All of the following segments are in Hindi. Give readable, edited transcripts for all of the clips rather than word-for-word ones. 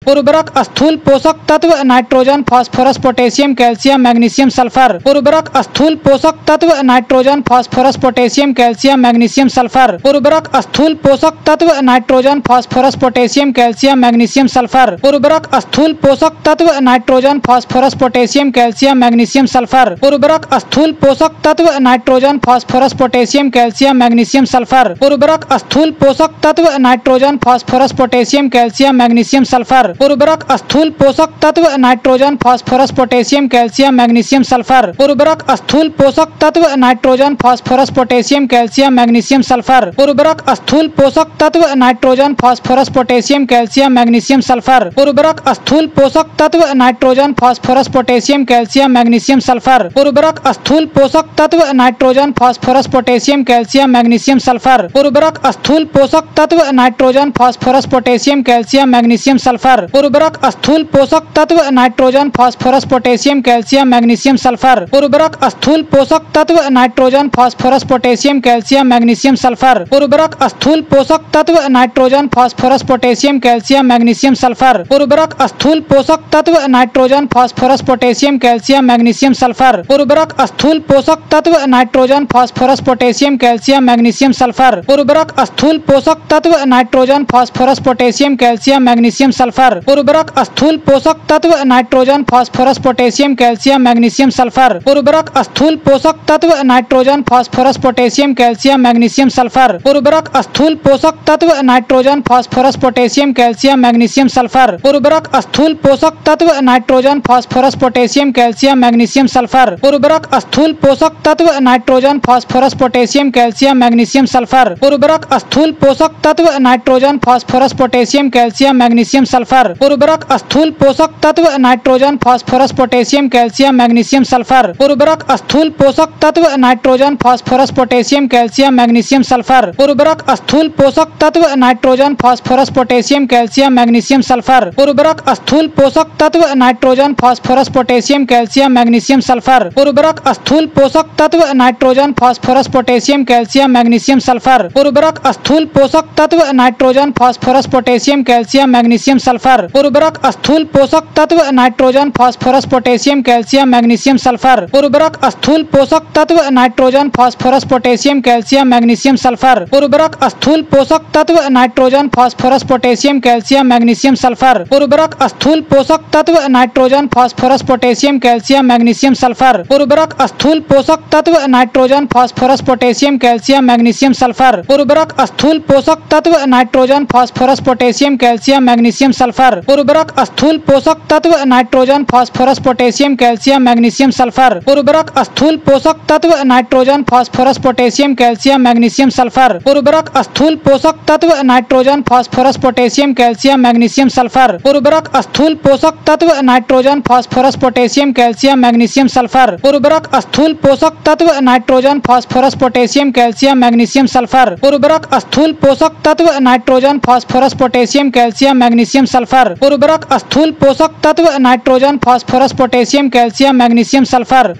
उर्वरक स्थूल पोषक तत्व nitrogen, phosphorus, potassium, calcium, magnesium, sulphur. उर्वरक स्थूल पोषक तत्व nitrogen, phosphorus, potassium, calcium, magnesium, sulphur. उर्वरक स्थूल पोषक तत्व nitrogen, phosphorus, potassium, calcium, magnesium, sulphur. उर्वरक स्थूल पोषक तत्व nitrogen, phosphorus, potassium, calcium, magnesium, sulphur. उर्वरक स्थूल पोषक तत्व nitrogen, phosphorus, potassium, calcium, magnesium, sulphur. उर्वरक स्थूल पोषक तत्व nitrogen, phosphorus, potassium, calcium, magnesium, sulphur. उर्वरक स्थूल पोषक तत्व nitrogen, phosphorus, potassium, calcium, magnesium, sulphur. उर्वरक स्थूल पोषक तत्व nitrogen, phosphorus, potassium, calcium, magnesium, sulphur. उर्वरक स्थूल पोषक तत्व nitrogen, phosphorus, potassium, calcium, magnesium, sulphur. उर्वरक स्थूल पोषक तत्व nitrogen, phosphorus, potassium, calcium, magnesium, sulphur. उर्वरक स्थूल पोषक तत्व nitrogen, phosphorus, potassium, calcium, magnesium, sulphur. उर्वरक स्थूल पोषक तत्व nitrogen, phosphorus, potassium, calcium, magnesium, sulphur. उर्वरक स्थूल पोषक तत्व nitrogen, phosphorus, potassium, calcium, magnesium, sulphur. उर्वरक स्थूल पोषक तत्व nitrogen, phosphorus, potassium, calcium, magnesium, sulphur. उर्वरक स्थूल पोषक तत्व nitrogen, phosphorus, potassium, calcium, magnesium, sulphur. उर्वरक स्थूल पोषक तत्व nitrogen, phosphorus, potassium, calcium, magnesium, sulphur. उर्वरक स्थूल पोषक तत्व nitrogen, phosphorus, potassium, calcium, magnesium, sulphur. उर्वरक स्थूल पोषक तत्व nitrogen, phosphorus, potassium, calcium, magnesium, sulphur. उर्वरक स्थूल पोषक तत्व nitrogen, phosphorus, potassium, calcium, magnesium, sulphur. उर्वरक स्थूल पोषक तत्व nitrogen, phosphorus, potassium, calcium, magnesium, sulphur. उर्वरक स्थूल पोषक तत्व nitrogen, phosphorus, potassium, calcium, magnesium, sulphur. उर्वरक स्थूल पोषक तत्व nitrogen, phosphorus, potassium, calcium, magnesium, sulphur. उर्वरक स्थूल पोषक तत्व nitrogen, phosphorus, potassium, calcium, magnesium, sulphur. उर्वरक स्थूल पोषक तत्व nitrogen, phosphorus, potassium, calcium, magnesium, sulphur. उर्वरक स्थूल पोषक तत्व nitrogen, phosphorus, potassium, calcium, magnesium, sulphur. उर्वरक स्थूल पोषक तत्व nitrogen, phosphorus, potassium, calcium, magnesium, sulphur. उर्वरक स्थूल पोषक तत्व nitrogen, phosphorus, potassium, calcium, magnesium, sulphur. उर्वरक स्थूल पोषक तत्व nitrogen, phosphorus, potassium, calcium, magnesium, sulphur. उर्वरक स्थूल पोषक तत्व nitrogen, phosphorus, potassium, calcium, magnesium, sulphur. उर्वरक स्थूल पोषक तत्व nitrogen, phosphorus, potassium, calcium, magnesium, sulphur. उर्वरक स्थूल पोषक तत्व nitrogen, phosphorus, potassium, calcium, magnesium, sulphur. उर्वरक स्थूल पोषक तत्व nitrogen, phosphorus, potassium, calcium, magnesium, sulphur. उर्वरक स्थूल पोषक तत्व nitrogen, phosphorus, potassium, calcium, magnesium, sulphur. उर्वरक स्थूल पोषक तत्व nitrogen, phosphorus, potassium, calcium, magnesium, sulphur. उर्वरक स्थूल पोषक तत्व nitrogen, phosphorus, potassium, calcium, magnesium, sulphur. उर्वरक स्थूल पोषक तत्व nitrogen, phosphorus, potassium, calcium, magnesium, sulphur. उर्वरक स्थूल पोषक तत्व nitrogen, phosphorus, potassium, calcium, magnesium, sulphur. उर्वरक स्थूल पोषक तत्व nitrogen, phosphorus, potassium, calcium, magnesium, sulphur. उर्वरक स्थूल पोषक तत्व nitrogen, phosphorus, potassium, calcium, magnesium, sulphur. उर्वरक स्थूल पोषक तत्व nitrogen, phosphorus, potassium, calcium, magnesium, sulphur. उर्वरक स्थूल पोषक तत्व nitrogen, phosphorus, potassium, calcium, magnesium, sulphur. उर्वरक स्थूल पोषक तत्व nitrogen, phosphorus, potassium, calcium, magnesium, sulphur. उर्वरक स्थूल पोषक तत्व nitrogen, phosphorus, potassium, calcium, magnesium, sulphur.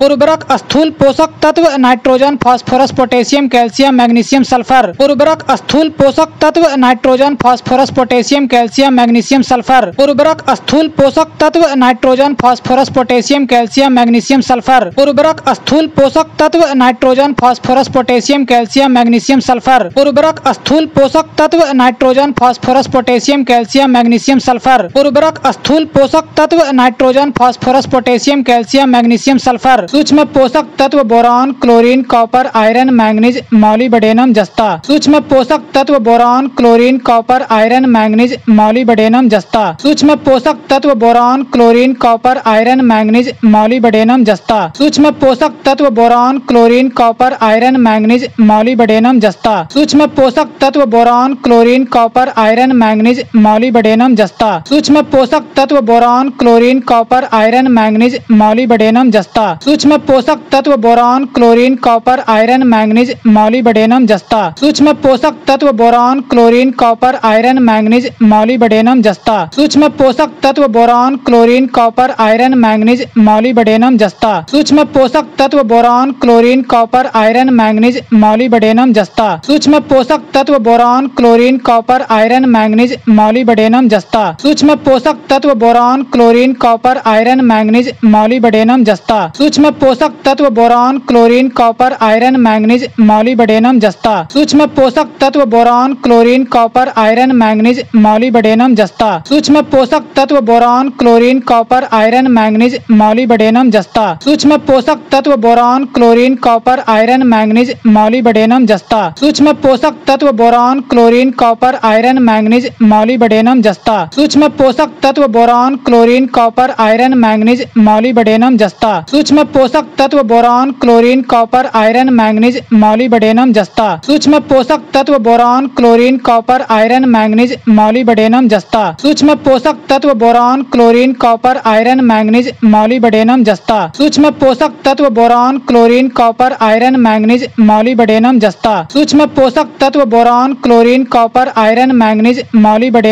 उर्वरक स्थूल पोषक तत्व nitrogen, phosphorus, potassium, calcium, magnesium, sulphur. उर्वरक स्थूल पोषक तत्व nitrogen, phosphorus, potassium, calcium, magnesium, sulphur. उर्वरक स्थूल पोषक तत्व nitrogen, phosphorus, potassium, calcium, magnesium, sulphur. उर्वरक स्थूल पोषक तत्व nitrogen, phosphorus, potassium, calcium, magnesium, sulphur. उर्वरक स्थूल पोषक तत्व nitrogen, phosphorus, potassium, calcium, magnesium, sulphur. उर्वरक स्थूल पोषक तत्व nitrogen, phosphorus, potassium, calcium, magnesium, sulphur. सूक्ष्म पोषक तत्व boron, chlorine, copper, iron, manganese, molybdenum, जस्ता। सूक्ष्म पोषक तत्व boron, chlorine, copper, iron, manganese, molybdenum, जस्ता। सूक्ष्म पोषक तत्व boron, chlorine, copper, iron, manganese, molybdenum, जस्ता। सूक्ष्म पोषक तत्व boron, chlorine, copper, iron, manganese, molybdenum, जस्ता। सूक्ष्म पोषक तत्व boron, chlorine, copper, iron, manganese, molybdenum, जस्ता। सूक्ष्म पोषक तत्व boron, chlorine, copper, iron, manganese, molybdenum, जस्ता। सूक्ष्म पोषक तत्व boron, chlorine, copper, iron, manganese, molybdenum, जस्ता। सूक्ष्म पोषक तत्व boron, chlorine, copper, iron, manganese, molybdenum, जस्ता। सूक्ष्म पोषक तत्व boron, chlorine, copper, iron, manganese, molybdenum, जस्ता। सूक्ष्म पोषक तत्व boron, chlorine, copper, iron, manganese, molybdenum, जस्ता। सूक्ष्म पोषक तत्व boron, chlorine, copper, iron, manganese, molybdenum, जस्ता। सूक्ष्म पोषक तत्व boron, chlorine, copper, iron, manganese, molybdenum, जस्ता। सूक्ष्म पोषक तत्व boron, chlorine, copper, iron, manganese, molybdenum, जस्ता। सूक्ष्म पोषक तत्व boron, chlorine, copper, iron, manganese, molybdenum, जस्ता। सूक्ष्म पोषक तत्व boron, chlorine, copper, iron, manganese, molybdenum, जस्ता। सूक्ष्म पोषक तत्व boron, chlorine, copper, iron, manganese, molybdenum, जस्ता। सूक्ष्म पोषक तत्व boron, chlorine, copper, iron, manganese, molybdenum, जस्ता। सूक्ष्म पोषक तत्व boron, chlorine, copper, iron, manganese, molybdenum, जस्ता। सूक्ष्म पोषक तत्व boron, chlorine, copper, iron, manganese, molybdenum, जस्ता। सूक्ष्म पोषक तत्व boron, chlorine, copper, iron, manganese, molybdenum, जस्ता। सूक्ष्म पोषक तत्व boron, chlorine, copper, iron, manganese, molybdenum, जस्ता। सूक्ष्म पोषक तत्व boron, chlorine, copper, iron, manganese, molybdenum, जस्ता। सूक्ष्म पोषक तत्व boron, chlorine, copper, iron, manganese, molybdenum, जस्ता।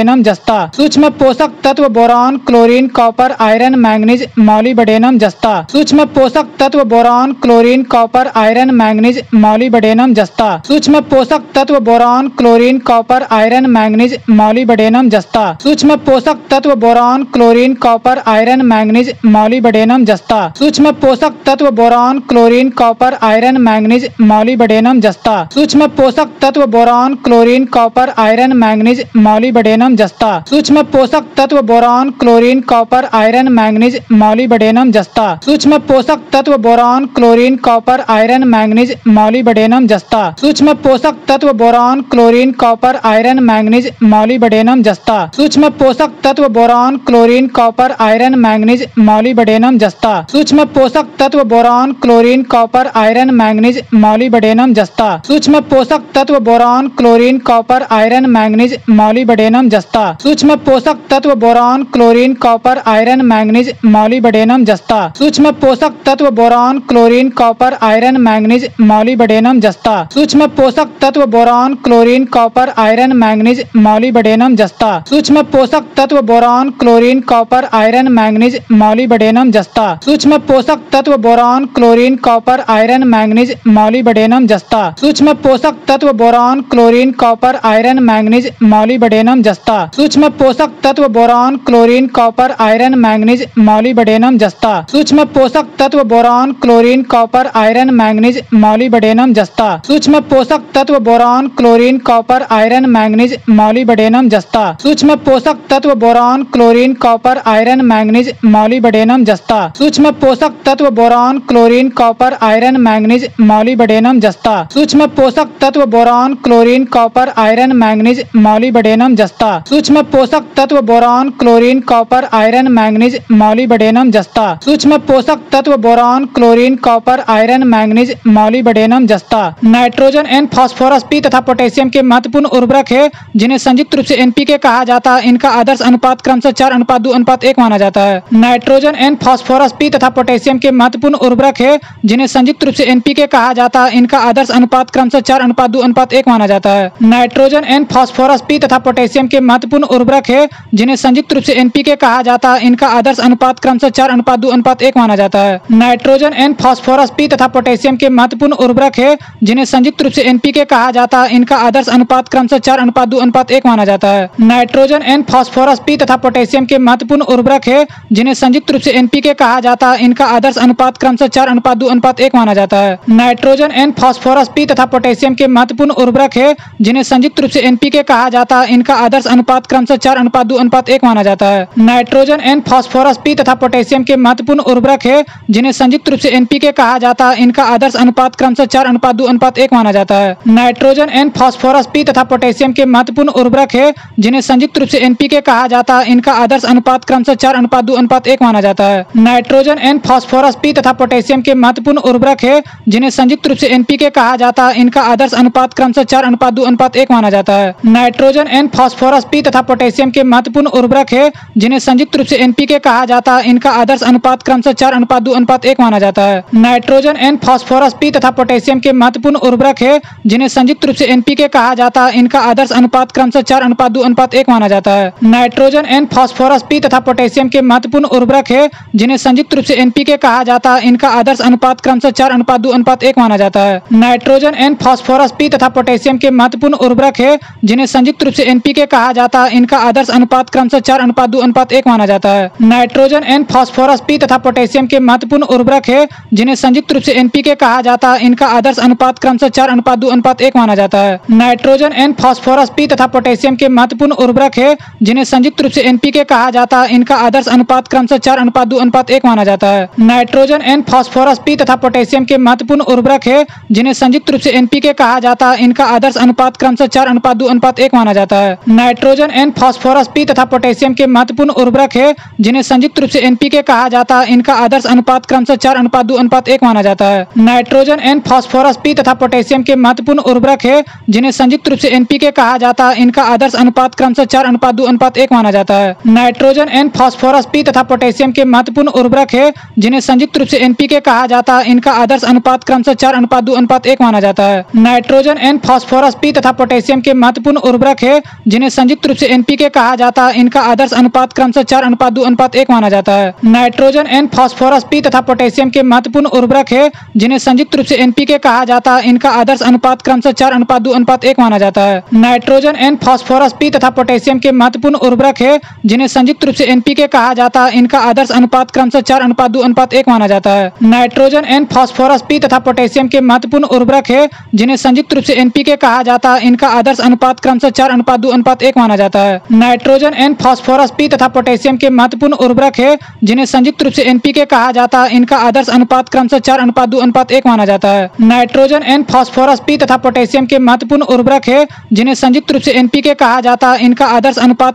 सूक्ष्म पोषक तत्व boron, chlorine, copper, iron, manganese, molybdenum, जस्ता। सूक्ष्म पोषक तत्व boron, chlorine, copper, iron, manganese, molybdenum, जस्ता। सूक्ष्म पोषक तत्व boron, chlorine, copper, iron, manganese, molybdenum, जस्ता। सूक्ष्म पोषक तत्व boron, chlorine, copper, iron, manganese, molybdenum, जस्ता। सूक्ष्म पोषक तत्व boron, chlorine, copper, iron, manganese, molybdenum, जस्ता। सूक्ष्म पोषक तत्व boron, chlorine, copper, iron, manganese, molybdenum, जस्ता। सूक्ष्म पोषक तत्व boron, chlorine, copper, iron, manganese, molybdenum, जस्ता। सूक्ष्म पोषक तत्व boron, chlorine, copper, iron, manganese, molybdenum, जस्ता। सूक्ष्म पोषक तत्व boron, chlorine, copper, iron, manganese, molybdenum, जस्ता। सूक्ष्म पोषक तत्व boron, chlorine, copper, iron, manganese, molybdenum, जस्ता। सूक्ष्म पोषक तत्व boron, chlorine, copper, iron, manganese, molybdenum, जस्ता। सूक्ष्म पोषक तत्व boron, chlorine, copper, iron, manganese, molybdenum, जस्ता। सूक्ष्म पोषक तत्व boron, chlorine, copper, iron, manganese, molybdenum, जस्ता। सूक्ष्म पोषक तत्व boron, chlorine, copper, iron, manganese, molybdenum, जस्ता। सूक्ष्म पोषक तत्व boron, chlorine, copper, iron, manganese, molybdenum, जस्ता। सूक्ष्म पोषक तत्व boron, chlorine, copper, iron, manganese, molybdenum, जस्ता। सूक्ष्म पोषक तत्व boron, chlorine, copper, iron, manganese, molybdenum, जस्ता। सूक्ष्म पोषक तत्व boron, chlorine, copper, iron, manganese, molybdenum, जस्ता। सूक्ष्म पोषक तत्व boron, chlorine, copper, iron, manganese, molybdenum, जस्ता। सूक्ष्म पोषक तत्व boron, chlorine, copper, iron, manganese, molybdenum, जस्ता। सूक्ष्म पोषक तत्व boron, chlorine, copper, iron, manganese, molybdenum, जस्ता। सूक्ष्म पोषक तत्व boron, chlorine, copper, iron, manganese, molybdenum, जस्ता। सूक्ष्म पोषक तत्व boron, chlorine, copper, iron, manganese, molybdenum, जस्ता। सूक्ष्म पोषक तत्व boron, chlorine, copper, iron, manganese, molybdenum, जस्ता। सूक्ष्म पोषक तत्व boron, chlorine, copper, iron, manganese, molybdenum, जस्ता। सूक्ष्म पोषक तत्व boron, chlorine, copper, iron, manganese, molybdenum, जस्ता। नाइट्रोजन एन फास्फोरस पी तथा पोटेशियम के महत्वपूर्ण उर्वरक है जिन्हें संयुक्त रूप से एनपीके कहा जाता है। इनका आदर्श अनुपात क्रमशः 4:2:1 माना जाता है। नाइट्रोजन एन फास्फोरस पी तथा पोटेशियम के महत्वपूर्ण उर्वरक है जिन्हें संयुक्त रूप से एनपीके कहा जाता है। इनका आदर्श अनुपात क्रमशः 4:2:1 माना जाता है। नाइट्रोजन एन फास्फोरस पी तथा पोटेशियम के महत्वपूर्ण उर्वरक है जिन्हें संयुक्त रूप से एनपीके कहा जाता है। इनका आदर्श अनुपात क्रमशः 4:2:1 माना जाता है। नाइट्रोजन एन फास्फोरस पी तथा पोटेशियम के महत्वपूर्ण उर्वरक है जिन्हें संयुक्त रूप से एनपीके कहा जाता है। इनका आदर्श अनुपात क्रमशः 4:2:1 माना जाता है। नाइट्रोजन एन फास्फोरस पी तथा पोटेशियम के महत्वपूर्ण उर्वरक है जिन्हें संयुक्त रूप से एनपीके कहा जाता है। इनका आदर्श अनुपात क्रमशः 4:2:1 माना जाता है। नाइट्रोजन एन फास्फोरस पी तथा पोटेशियम के महत्वपूर्ण उर्वरक है जिन्हें संयुक्त रूप से एनपीके कहा जाता है। इनका आदर्श अनुपात क्रमशः 4:2:1 माना जाता है। नाइट्रोजन एन फास्फोरस पी तथा पोटेशियम के महत्वपूर्ण उर्वरक है जिन्हें संयुक्त रूप से एनपीके कहा जाता है। इनका आदर्श अनुपात क्रमशः 4:2:1 माना जाता है। नाइट्रोजन एन फास्फोरस पी तथा पोटेशियम के महत्वपूर्ण उर्वरक है जिन्हें संयुक्त रूप से एनपीके कहा जाता है। इनका आदर्श अनुपात क्रमशः 4:2:1 माना जाता है। नाइट्रोजन एन फास्फोरस पी तथा पोटेशियम के महत्वपूर्ण उर्वरक है जिन्हें संयुक्त रूप से एनपीके कहा जाता है। इनका आदर्श अनुपात क्रमशः 4:2:1 माना जाता है। नाइट्रोजन एन फास्फोरस पी तथा पोटेशियम के महत्वपूर्ण उर्वरक है जिन्हें संयुक्त रूप से एनपीके कहा जाता है। इनका आदर्श अनुपात क्रमशः 4:2:1 माना जाता है। नाइट्रोजन एन फास्फोरस पी तथा पोटेशियम के महत्वपूर्ण उर्वरक है जिन्हें संयुक्त रूप से एनपीके कहा जाता है। इनका आदर्श अनुपात क्रमशः 4:2:1 माना जाता है। नाइट्रोजन एन फास्फोरस पी तथा पोटेशियम के महत्वपूर्ण उर्वरक है जिन्हें संयुक्त रूप से एनपीके कहा जाता है। इनका आदर्श अनुपात क्रमशः 4:2:1 माना जाता है। नाइट्रोजन एन फास्फोरस पी तथा पोटेशियम के महत्वपूर्ण उर्वरक है जिन्हें संयुक्त रूप से एनपीके कहा जाता है। इनका आदर्श आदर्श अनुपात क्रमशः 4:2:1 माना जाता है। नाइट्रोजन N, फास्फोरस P तथा पोटेशियम के महत्वपूर्ण उर्वरक है जिन्हें संयुक्त रूप से एनपीके कहा जाता है। इनका आदर्श अनुपात क्रमशः 4:2:1 माना जाता है। नाइट्रोजन N, फास्फोरस P तथा पोटेशियम के महत्वपूर्ण उर्वरक है जिन्हें संयुक्त रूप से एनपीके कहा जाता है। इनका आदर्श अनुपात क्रमशः 4:2:1 माना जाता है। नाइट्रोजन N, फास्फोरस P तथा पोटेशियम के महत्वपूर्ण उर्वरक है जिन्हें संयुक्त रूप से एनपीके कहा जाता है। इनका आदर्श अनुपात क्रमशः 4:2:1 माना जाता है। नाइट्रोजन N, फास्फोरस P तथा पोटेशियम के महत्वपूर्ण उर्वरक है जिन्हें संयुक्त रूप से एनपीके कहा जाता है। इनका आदर्श अनुपात क्रमशः 4:2:1 माना जाता है। नाइट्रोजन N, फास्फोरस P तथा पोटेशियम के महत्वपूर्ण उर्वरक है जिन्हें संयुक्त रूप से एनपीके कहा जाता है। इनका आदर्श अनुपात क्रमशः 4:2:1 माना जाता है। नाइट्रोजन N, फास्फोरस P तथा पोटेशियम के महत्वपूर्ण उर्वरक है जिन्हें संयुक्त रूप से एनपीके कहा जाता है। इनका आदर्श अनुपात क्रमशः 4:2:1 माना जाता है। नाइट्रोजन N, फास्फोरस P तथा पोटेशियम के महत्वपूर्ण उर्वरक है जिन्हें संयुक्त रूप से एनपीके कहा जाता है। इनका आदर्श अनुपात क्रमशः 4:2:1 माना जाता है। नाइट्रोजन N, फास्फोरस P तथा पोटेशियम के महत्वपूर्ण उर्वरक है जिन्हें संयुक्त रूप से एनपीके कहा जाता है। इनका आदर्श अनुपात क्रमशः 4:2:1 माना जाता है। नाइट्रोजन N, फास्फोरस P तथा पोटेशियम के महत्वपूर्ण उर्वरक है जिन्हें संयुक्त रूप से एनपीके कहा जाता है। इनका आदर्श अनुपात क्रमशः 4:2:1 माना जाता है। नाइट्रोजन N, फास्फोरस P तथा पोटेशियम के महत्वपूर्ण उर्वरक है जिन्हें संयुक्त रूप से एनपीके कहा जाता है। इनका आदर्श अनुपात क्रमशः 4:2:1 माना जाता है। नाइट्रोजन N, फास्फोरस P तथा पोटेशियम के महत्वपूर्ण उर्वरक है जिन्हें संयुक्त रूप से एनपीके कहा जाता है। इनका आदर्श अनुपात क्रमशः 4:2:1 माना जाता है। नाइट्रोजन N, फास्फोरस P तथा पोटेशियम के महत्वपूर्ण उर्वरक है जिन्हें संयुक्त रूप से एनपीके कहा जाता है। इनका आदर्श अनुपात क्रमशः 4:2:1 माना जाता है। नाइट्रोजन N, फास्फोरस P तथा पोटेशियम के महत्वपूर्ण उर्वरक है जिन्हें संयुक्त रूप से एनपीके कहा जाता है। इनका आदर्श अनुपात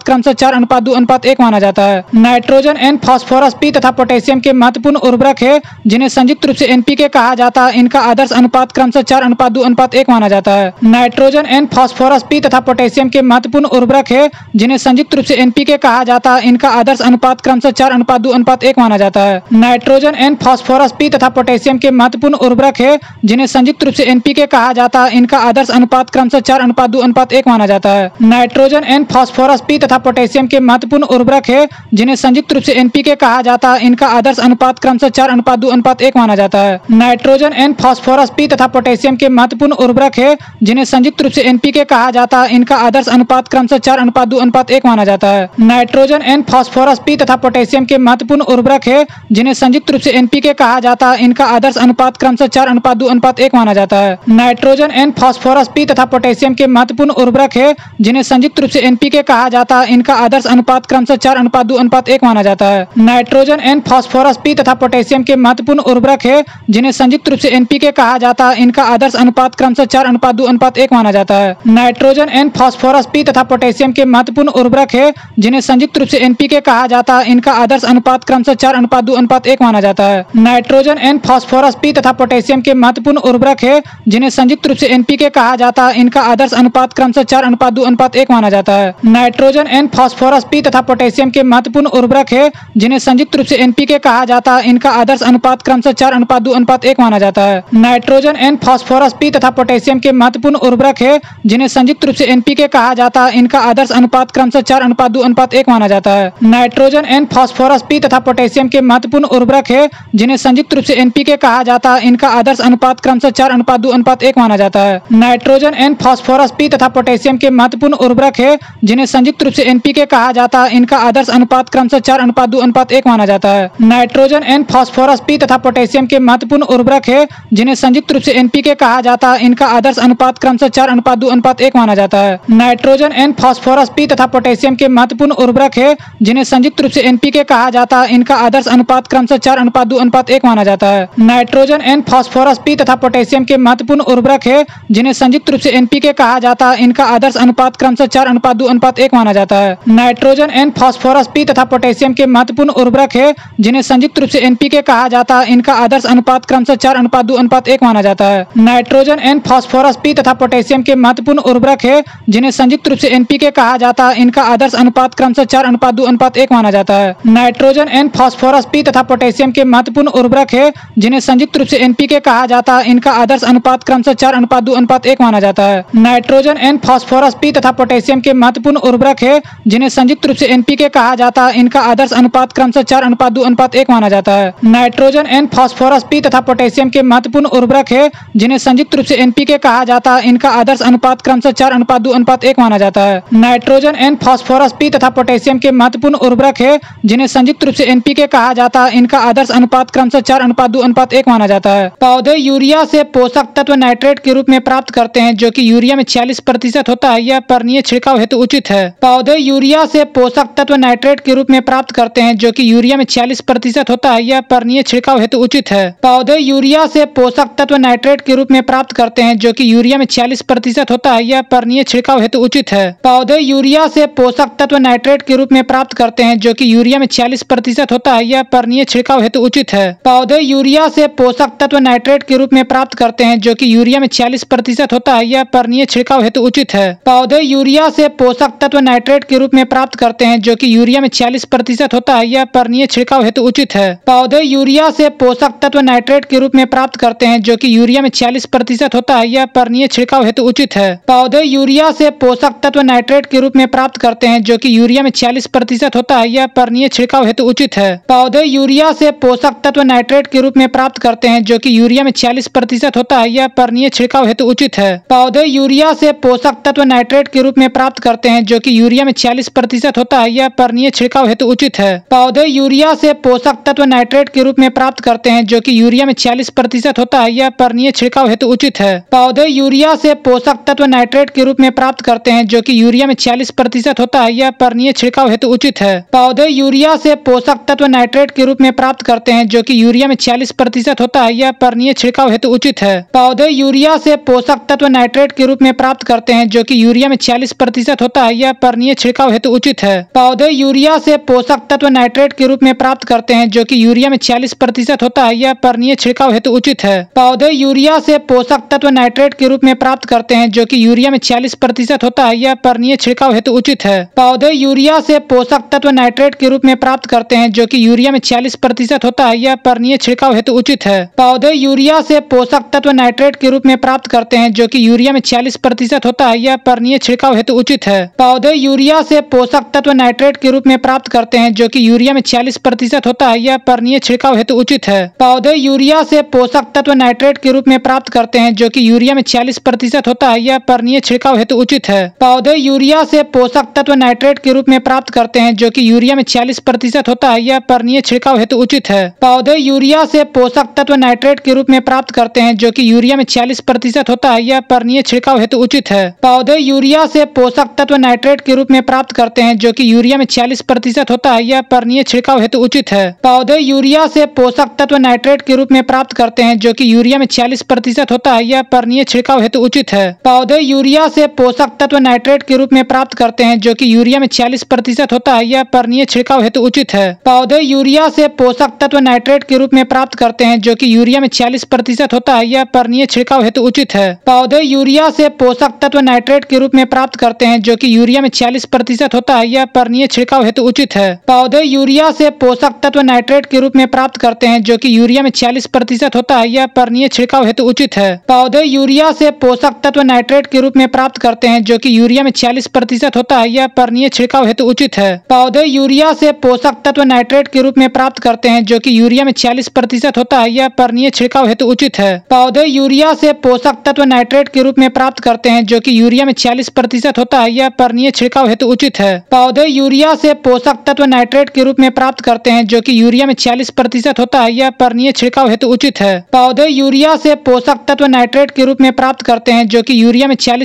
क्रमशः 4:2:1 माना जाता है। नाइट्रोजन N, फास्फोरस P तथा पोटेशियम के महत्वपूर्ण उर्वरक है जिन्हें संयुक्त रूप से एनपीके कहा जाता है। इनका आदर्श अनुपात क्रमशः 4:2:1 माना जाता है। नाइट्रोजन N, फास्फोरस P तथा पोटेशियम के महत्वपूर्ण उर्वरक है जिन्हें संयुक्त रूप से एनपीके कहा जाता है। इनका आदर्श अनुपात क्रमशः 4:2:1 माना जाता है। नाइट्रोजन N, फास्फोरस P तथा पोटेशियम के महत्वपूर्ण उर्वरक है जिन्हें संयुक्त रूप से एनपीके कहा जाता है। इनका आदर्श अनुपात क्रमशः 4:2:1 माना जाता है। नाइट्रोजन N, फास्फोरस P तथा पोटेशियम के महत्वपूर्ण उर्वरक है जिन्हें संयुक्त रूप से एनपीके कहा जाता है। इनका आदर्श अनुपात क्रमशः 4:2:1 माना जाता है। नाइट्रोजन N, फास्फोरस P तथा पोटेशियम के महत्वपूर्ण उर्वरक है जिन्हें संयुक्त रूप से एनपीके कहा जाता है। इनका आदर्श अनुपात क्रमशः 4:2:1 माना जाता है। नाइट्रोजन N, फास्फोरस P तथा पोटेशियम के महत्वपूर्ण उर्वरक है जिन्हें संयुक्त रूप से एनपीके कहा जाता है। इनका आदर्श अनुपात क्रमशः 4:2:1 माना जाता है। नाइट्रोजन N, फास्फोरस P तथा पोटेशियम के महत्वपूर्ण उर्वरक है जिन्हें संयुक्त रूप से एनपीके कहा जाता है। इनका आदर्श अनुपात क्रमशः 4:2:1 माना जाता है। नाइट्रोजन N, फास्फोरस P तथा पोटेशियम के महत्वपूर्ण उर्वरक है जिन्हें संयुक्त रूप से एनपीके कहा जाता है। इनका आदर्श अनुपात क्रमशः 4:2:1 माना जाता है। नाइट्रोजन N, फास्फोरस P तथा पोटेशियम के महत्वपूर्ण उर्वरक है जिन्हें संयुक्त रूप से एनपीके कहा जाता है। इनका आदर्श अनुपात क्रमशः 4:2:1 माना जाता है। नाइट्रोजन N, फास्फोरस P तथा पोटेशियम के महत्वपूर्ण उर्वरक है जिन्हें संयुक्त रूप से एनपीके कहा जाता है। इनका आदर्श अनुपात क्रमशः 4:2:1 माना जाता है। नाइट्रोजन N, फास्फोरस P तथा पोटेशियम के महत्वपूर्ण उर्वरक है जिन्हें संयुक्त रूप से एनपीके कहा जाता है। इनका आदर्श अनुपात क्रमशः 4:2:1 माना जाता है। नाइट्रोजन N, फास्फोरस P तथा पोटेशियम के महत्वपूर्ण उर्वरक है जिन्हें संयुक्त रूप से एनपीके कहा जाता है। इनका आदर्श अनुपात क्रमशः 4:2:1 माना जाता है। नाइट्रोजन N, फास्फोरस P तथा पोटेशियम के महत्वपूर्ण उर्वरक है जिन्हें संयुक्त रूप से एनपीके कहा जाता है। इनका आदर्श अनुपात क्रमशः 4:2:1 माना जाता है। नाइट्रोजन N, फास्फोरस P तथा पोटेशियम के महत्वपूर्ण उर्वरक है जिन्हें संयुक्त रूप से एनपीके कहा जाता है। इनका आदर्श अनुपात क्रमशः 4:2:1 माना जाता है। नाइट्रोजन N, फास्फोरस P तथा पोटेशियम के महत्वपूर्ण उर्वरक है जिन्हें संयुक्त रूप से एनपीके कहा जाता है। इनका आदर्श अनुपात क्रमशः 4:2:1 माना जाता है। नाइट्रोजन N, फास्फोरस P तथा पोटेशियम के महत्वपूर्ण उर्वरक है जिन्हें संयुक्त रूप से एनपीके कहा जाता है। इनका आदर्श अनुपात क्रमशः 4:2:1 माना जाता है। नाइट्रोजन N, फास्फोरस P तथा पोटेशियम के महत्वपूर्ण उर्वरक है जिन्हें संयुक्त रूप से एनपीके कहा जाता है। इनका आदर्श अनुपात क्रमशः 4:2:1 माना जाता है। नाइट्रोजन N, फास्फोरस P तथा पोटेशियम के महत्वपूर्ण उर्वरक है जिन्हें संयुक्त रूप से एनपीके कहा जाता है। इनका आदर्श अनुपात क्रमशः 4:2:1 माना जाता है। नाइट्रोजन N, फास्फोरस P तथा पोटेशियम के महत्वपूर्ण उर्वरक है जिन्हें संयुक्त रूप से एनपीके कहा जाता है। इनका आदर्श अनुपात क्रमशः 4:2:1 माना जाता है। नाइट्रोजन N, फास्फोरस P तथा पोटेशियम के महत्वपूर्ण उर्वरक है जिन्हें संयुक्त रूप से एनपीके कहा जाता है। इनका आदर्श अनुपात क्रमशः 4:2:1 माना जाता है। नाइट्रोजन N, फास्फोरस P तथा पोटेशियम के महत्वपूर्ण उर्वरक है जिन्हें संयुक्त रूप से एनपीके कहा जाता है। इनका आदर्श अनुपात क्रमशः 4:2:1 माना जाता है। नाइट्रोजन N, फास्फोरस, पी तथा पोटेशियम के महत्वपूर्ण उर्वरक है जिन्हें संयुक्त रूप से एनपीके कहा जाता है। इनका आदर्श अनुपात क्रमशः 4:2:1 माना जाता है। पौधे यूरिया से पोषक तत्व नाइट्रेट के रूप में प्राप्त करते हैं जो कि यूरिया में 46% होता है। यह पर्णीय छिड़काव हेतु उचित है। पौधे यूरिया से पोषक तत्व नाइट्रेट के रूप में प्राप्त करते हैं जो कि यूरिया में 46% होता है। यह पर्णीय छिड़काव हेतु उचित है। पौधे यूरिया से पोषक तत्व नाइट्रेट के रूप में प्राप्त करते हैं जो कि यूरिया में 46% होता है। यह पर्णीय छिड़काव हेतु उचित है। पौधे यूरिया से पोषक तत्व नाइट्रेट के रूप में प्राप्त करते हैं जो कि यूरिया में 40% होता है। यह पर्णीय छिड़काव हेतु उचित है। पौधे यूरिया से पोषक तत्व नाइट्रेट के रूप में प्राप्त करते हैं जो कि यूरिया में 40% होता है। यह पर्णीय छिड़काव हेतु उचित है। पौधे यूरिया से पोषक तत्व नाइट्रेट के रूप में प्राप्त करते हैं जो कि यूरिया में 40% होता है। यह पर्णीय छिड़काव हेतु उचित है। पौधे यूरिया से पोषक तत्व नाइट्रेट के रूप में प्राप्त करते हैं जो कि यूरिया में 40% होता है। यह पर्णीय छिड़काव हेतु उचित है। पौधे यूरिया से पोषक तत्व नाइट्रेट के रूप में प्राप्त करते हैं जो कि यूरिया में 40% होता है। यह पर्णीय छिड़काव हेतु उचित है। पौधे यूरिया से पोषक तत्व नाइट्रेट के रूप में प्राप्त करते हैं जो कि यूरिया में 40% होता है। यह पर्णीय छिड़काव हेतु उचित है। पौधे यूरिया से पोषक तत्व नाइट्रेट के रूप में प्राप्त करते हैं जो कि यूरिया में 40% होता है। यह पर्णीय छिड़काव हेतु उचित है। पौधे यूरिया से पोषक तत्व नाइट्रेट के रूप में प्राप्त करते हैं जो कि यूरिया में 40% होता है। यह पर्णीय छिड़काव हेतु उचित है। पौधे यूरिया से पोषक तत्व नाइट्रेट के रूप में प्राप्त करते हैं जो कि यूरिया में 40% होता है। यह पर्णीय छिड़काव हेतु उचित है। पौधे यूरिया से पोषक तत्व नाइट्रेट के रूप में प्राप्त करते हैं जो कि यूरिया में 40% होता है। यह पर्णीय छिड़काव हेतु उचित है। पौधे यूरिया से पोषक तत्व नाइट्रेट के रूप में प्राप्त करते हैं जो कि यूरिया में 40% होता है। यह पर्णीय छिड़काव हेतु उचित है। पौधे यूरिया से पोषक तत्व नाइट्रेट के रूप में प्राप्त करते हैं जो कि यूरिया में 40% होता है। यह पर्णीय छिड़काव हेतु उचित है। पौधे यूरिया से पोषक तत्व नाइट्रेट के रूप में प्राप्त करते हैं जो कि यूरिया में 40% होता है। यह पर्णीय छिड़काव हेतु उचित है। पौधे यूरिया से पोषक तत्व नाइट्रेट के रूप में प्राप्त करते हैं जो कि यूरिया में 40% होता है। यह पर्णीय छिड़काव हेतु उचित है। पौधे यूरिया से पोषक तत्व नाइट्रेट के रूप में प्राप्त करते हैं जो कि यूरिया में 40% होता है। यह पर्णीय छिड़काव हेतु उचित है। पौधे यूरिया से पोषक तत्व नाइट्रेट के रूप में प्राप्त करते हैं जो कि यूरिया में 40% होता है। यह पर्णीय छिड़काव हेतु उचित है। पौधे यूरिया से पोषक तत्व नाइट्रेट के रूप में प्राप्त करते हैं जो कि यूरिया में 40% होता है। यह पर्णीय छिड़काव हेतु उचित है। पौधे यूरिया से पोषक तत्व नाइट्रेट के रूप में प्राप्त करते हैं जो कि यूरिया में 40% होता है। यह पर्णीय छिड़काव हेतु उचित है। पौधे यूरिया से पोषक तत्व नाइट्रेट के रूप में प्राप्त करते हैं जो कि यूरिया में 40% होता है। यह पर्णीय छिड़काव हेतु उचित है। पौधे यूरिया से पोषक तत्व नाइट्रेट के रूप में प्राप्त करते हैं जो कि यूरिया में 40% होता है। यह पर्णीय छिड़काव हेतु उचित है। पौधे यूरिया से पोषक तत्व नाइट्रेट के रूप में प्राप्त करते हैं जो कि यूरिया में 40% होता है। यह पर्णीय छिड़काव हेतु उचित है। पौधे यूरिया से पोषक तत्व नाइट्रेट के रूप में प्राप्त करते हैं जो कि यूरिया में 40% होता है। यह पर्णीय छिड़काव हेतु उचित है। पौधे यूरिया से पोषक तत्व नाइट्रेट के रूप में प्राप्त करते हैं जो कि यूरिया में 40% होता है। यह पर्णीय छिड़काव हेतु उचित है। पौधे यूरिया से पोषक तत्व नाइट्रेट के रूप में प्राप्त करते हैं जो कि यूरिया में 40% होता है। यह पर्णीय छिड़काव हेतु उचित है। पौधे यूरिया से पोषक तत्व नाइट्रेट के रूप में प्राप्त करते हैं जो कि यूरिया में 40% होता है। यह पर्णीय छिड़काव हेतु उचित है। पौधे यूरिया से पोषक तत्व नाइट्रेट के रूप में प्राप्त करते हैं जो कि यूरिया में 40% होता है। यह पर्णीय छिड़काव हेतु उचित है। पौधे यूरिया से पोषक तत्व नाइट्रेट के रूप में प्राप्त करते हैं जो कि यूरिया में 40% होता है। यह पर्णीय छिड़काव हेतु उचित है। पौधे यूरिया से पोषक तत्व नाइट्रेट के रूप में प्राप्त करते हैं जो कि यूरिया में 40% होता है। यह पर्णीय छिड़काव हेतु उचित है। पौधे यूरिया से पोषक तत्व नाइट्रेट के रूप में प्राप्त करते हैं जो कि यूरिया में 40% होता है। यह पर्णीय छिड़काव हेतु उचित है। पौधे यूरिया से पोषक तत्व नाइट्रेट के रूप में प्राप्त करते हैं जो कि यूरिया में 40% होता है। यह पर्णीय छिड़काव हेतु उचित है। पौधे यूरिया से पोषक तत्व नाइट्रेट के रूप में प्राप्त करते हैं जो कि यूरिया में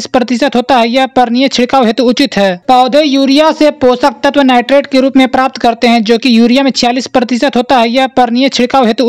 40% होता है। यह पर्णीय छिड़काव हेतु उचित है। पौधे यूरिया से पोषक तत्व नाइट्रेट के रूप में प्राप्त करते हैं जो कि यूरिया में 40% होता है। यह पर्णीय छिड़काव हेतु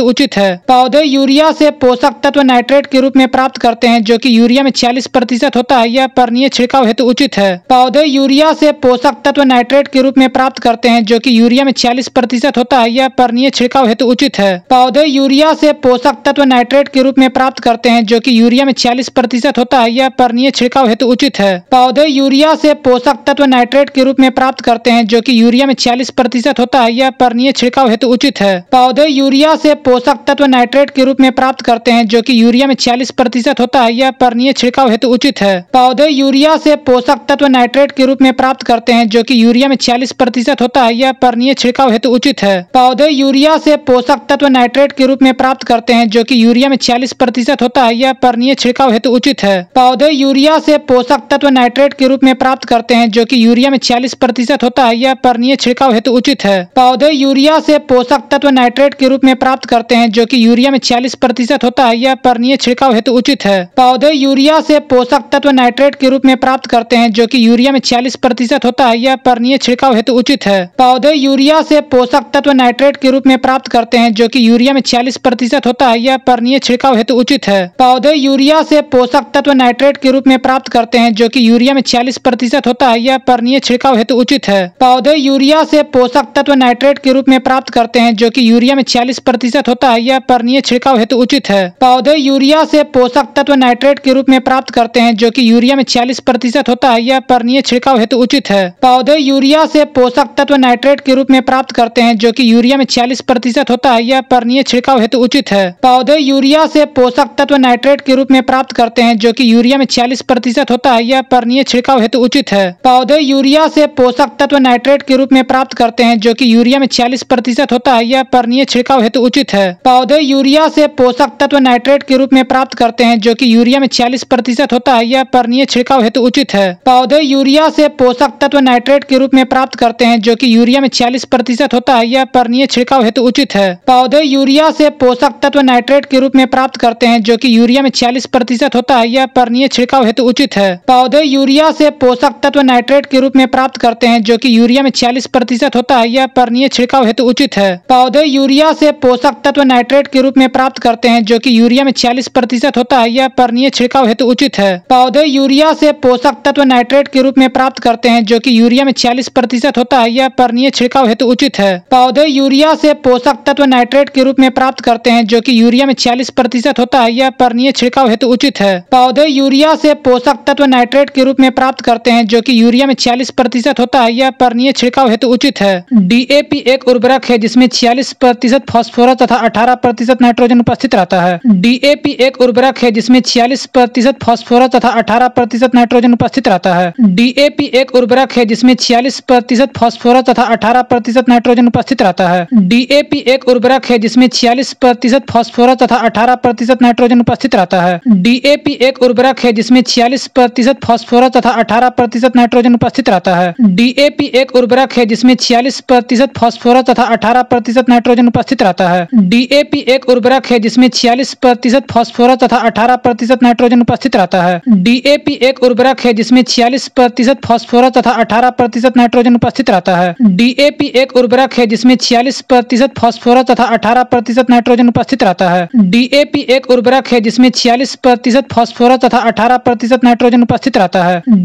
उचित है। पौधे यूरिया से पोषक तत्व नाइट्रेट के रूप में प्राप्त करते हैं जो कि यूरिया में 40% होता है। यह पर्णीय छिड़काव हेतु उचित है। पौधे यूरिया से पोषक तत्व नाइट्रेट के रूप में प्राप्त करते हैं जो कि यूरिया में 40% होता है। यह पर्णीय छिड़काव हेतु उचित है। पौधे यूरिया से पोषक तत्व नाइट्रेट के रूप में प्राप्त करते हैं जो कि यूरिया में 40% होता है। यह पर्णीय छिड़काव हेतु उचित है। पौधे यूरिया से पोषक तत्व नाइट्रेट के रूप में प्राप्त करते हैं जो कि यूरिया में 40% होता है। यह पर्णीय छिड़काव हेतु उचित है। पौधे यूरिया से पोषक तत्व नाइट्रेट के रूप में प्राप्त करते हैं जो कि यूरिया में 40% होता है। यह पर्णीय छिड़काव हेतु उचित है। पौधे यूरिया से पोषक तत्व नाइट्रेट के रूप में प्राप्त करते हैं जो कि यूरिया में 40% होता है। यह पर्णीय छिड़काव हेतु उचित है। पौधे यूरिया से पोषक तत्व नाइट्रेट के रूप में प्राप्त करते हैं जो कि यूरिया में 40% होता है, यह पर्णीय छिड़काव हेतु उचित है। पौधे यूरिया से पोषक तत्व नाइट्रेट के रूप में प्राप्त करते हैं, जो कि यूरिया में 40% होता है, यह पर्णीय छिड़काव हेतु उचित है। पौधे यूरिया से पोषक तत्व नाइट्रेट के रूप में प्राप्त करते हैं, जो कि यूरिया में 40% होता है, यह पर्णीय छिड़काव हेतु उचित है। पौधे यूरिया से पोषक तत्व नाइट्रेट के रूप में प्राप्त करते हैं, जो कि यूरिया में 40% होता है, यह पर्णीय छिड़काव हेतु उचित है। पौधे यूरिया से पोषक तत्व नाइट्रेट के रूप में प्राप्त करते हैं, जो कि यूरिया में 40% होता है, यह पर्णीय छिड़काव हेतु उचित है। पौधे यूरिया से पोषक तत्व नाइट्रेट के रूप में प्राप्त करते हैं, जो कि यूरिया में 40% होता है, यह पर्णीय छिड़काव हेतु उचित है। पौधे यूरिया से पोषक तत्व नाइट्रेट के रूप में प्राप्त करते हैं, जो कि यूरिया में 40% होता है, यह पर्णीय छिड़काव हेतु उचित है। पौधे यूरिया से पोषक तत्व नाइट्रेट के रूप में प्राप्त करते हैं, जो कि यूरिया में 40% होता है, यह पर्णीय छिड़काव हेतु उचित है। पौधे यूरिया से पोषक तत्व नाइट्रेट के रूप में प्राप्त करते हैं, जो कि यूरिया में 40% होता है, यह पर्णीय छिड़काव हेतु उचित है। पौधे यूरिया से पोषक तत्व नाइट्रेट के रूप में प्राप्त करते हैं, जो कि यूरिया में 40% होता है, यह पर्णीय छिड़काव हेतु उचित है। पौधे यूरिया से पोषक तत्व नाइट्रेट के रूप में प्राप्त करते हैं, जो कि यूरिया में 40% होता है, यह पर्णीय छिड़काव हेतु उचित है। पौधे यूरिया से पोषक तत्व नाइट्रेट के रूप में प्राप्त करते हैं, जो कि यूरिया में 40% होता है, यह पर्णीय छिड़काव हेतु उचित है। पौधे यूरिया से पोषक तत्व नाइट्रेट के रूप में प्राप्त करते हैं, जो कि यूरिया में 40% होता है, यह पर्णीय छिड़काव हेतु उचित है। पौधे यूरिया से पोषक तत्व नाइट्रेट के रूप में प्राप्त करते हैं, जो कि यूरिया में 40% होता है, यह पर्णीय छिड़काव हेतु उचित है। पौधे यूरिया से पोषक तत्व नाइट्रेट के रूप में प्राप्त करते हैं, जो कि यूरिया में 40% होता है, यह पर्णीय छिड़काव हेतु उचित है। पौधे यूरिया से पोषक तत्व नाइट्रेट के रूप में प्राप्त करते हैं, जो कि यूरिया में 40% होता है, यह पर्णीय छिड़काव हेतु उचित है। पौधे यूरिया से पोषक तत्व नाइट्रेट के रूप में प्राप्त करते हैं, जो कि यूरिया में 40% होता है, यह पर्णीय छिड़काव हेतु उचित है। पौधे यूरिया से पोषक तत्व नाइट्रेट के रूप में प्राप्त करते हैं, जो कि यूरिया में 40% होता है, यह पर्णीय छिड़काव हेतु उचित है। पौधे यूरिया से पोषक तत्व नाइट्रेट के रूप में प्राप्त करते हैं, जो कि यूरिया में 40% होता है, यह पर्णीय छिड़काव हेतु उचित है। डीएपी एक उर्वरक है जिसमें 46% फास्फोरस तथा 18% नाइट्रोजन उपस्थित रहता है। डीएपी एक उर्वरक है जिसमें 46% फास्फोरस तथा 18% नाइट्रोजन उपस्थित रहता है। डीएपी एक उर्वरक है जिसमें 46% फास्फोरस तथा 18% नाइट्रोजन उपस्थित रहता है। डीएपी एक उर्वरक है जिसमें 46% फास्फोरस तथा 18% नाइट्रोजन उपस्थित रहता है। डीएपी एक उर्वरक है जिसमें 46% फास्फोरस तथा 18% नाइट्रोजन उपस्थित रहता है। डीएपी एक उर्वरक है जिसमें 46% फास्फोरस तथा 18% नाइट्रोजन उपस्थित रहता है। डीएपी एक उर्वरक है जिसमें 46% फास्फोरस तथा 18% नाइट्रोजन उपस्थित रहता है। डीएपी एक उर्वरक है जिसमें 46% फास्फोरस तथा 18% नाइट्रोजन उपस्थित रहता है। डीएपी एक उर्वरक है जिसमें 46% फास्फोरस तथा 18% नाइट्रोजन उपस्थित रहता है। डीएपी एक उर्वरक है जिसमें 46% फास्फोरस तथा 18% नाइट्रोजन उपस्थित रहता है। डीएपी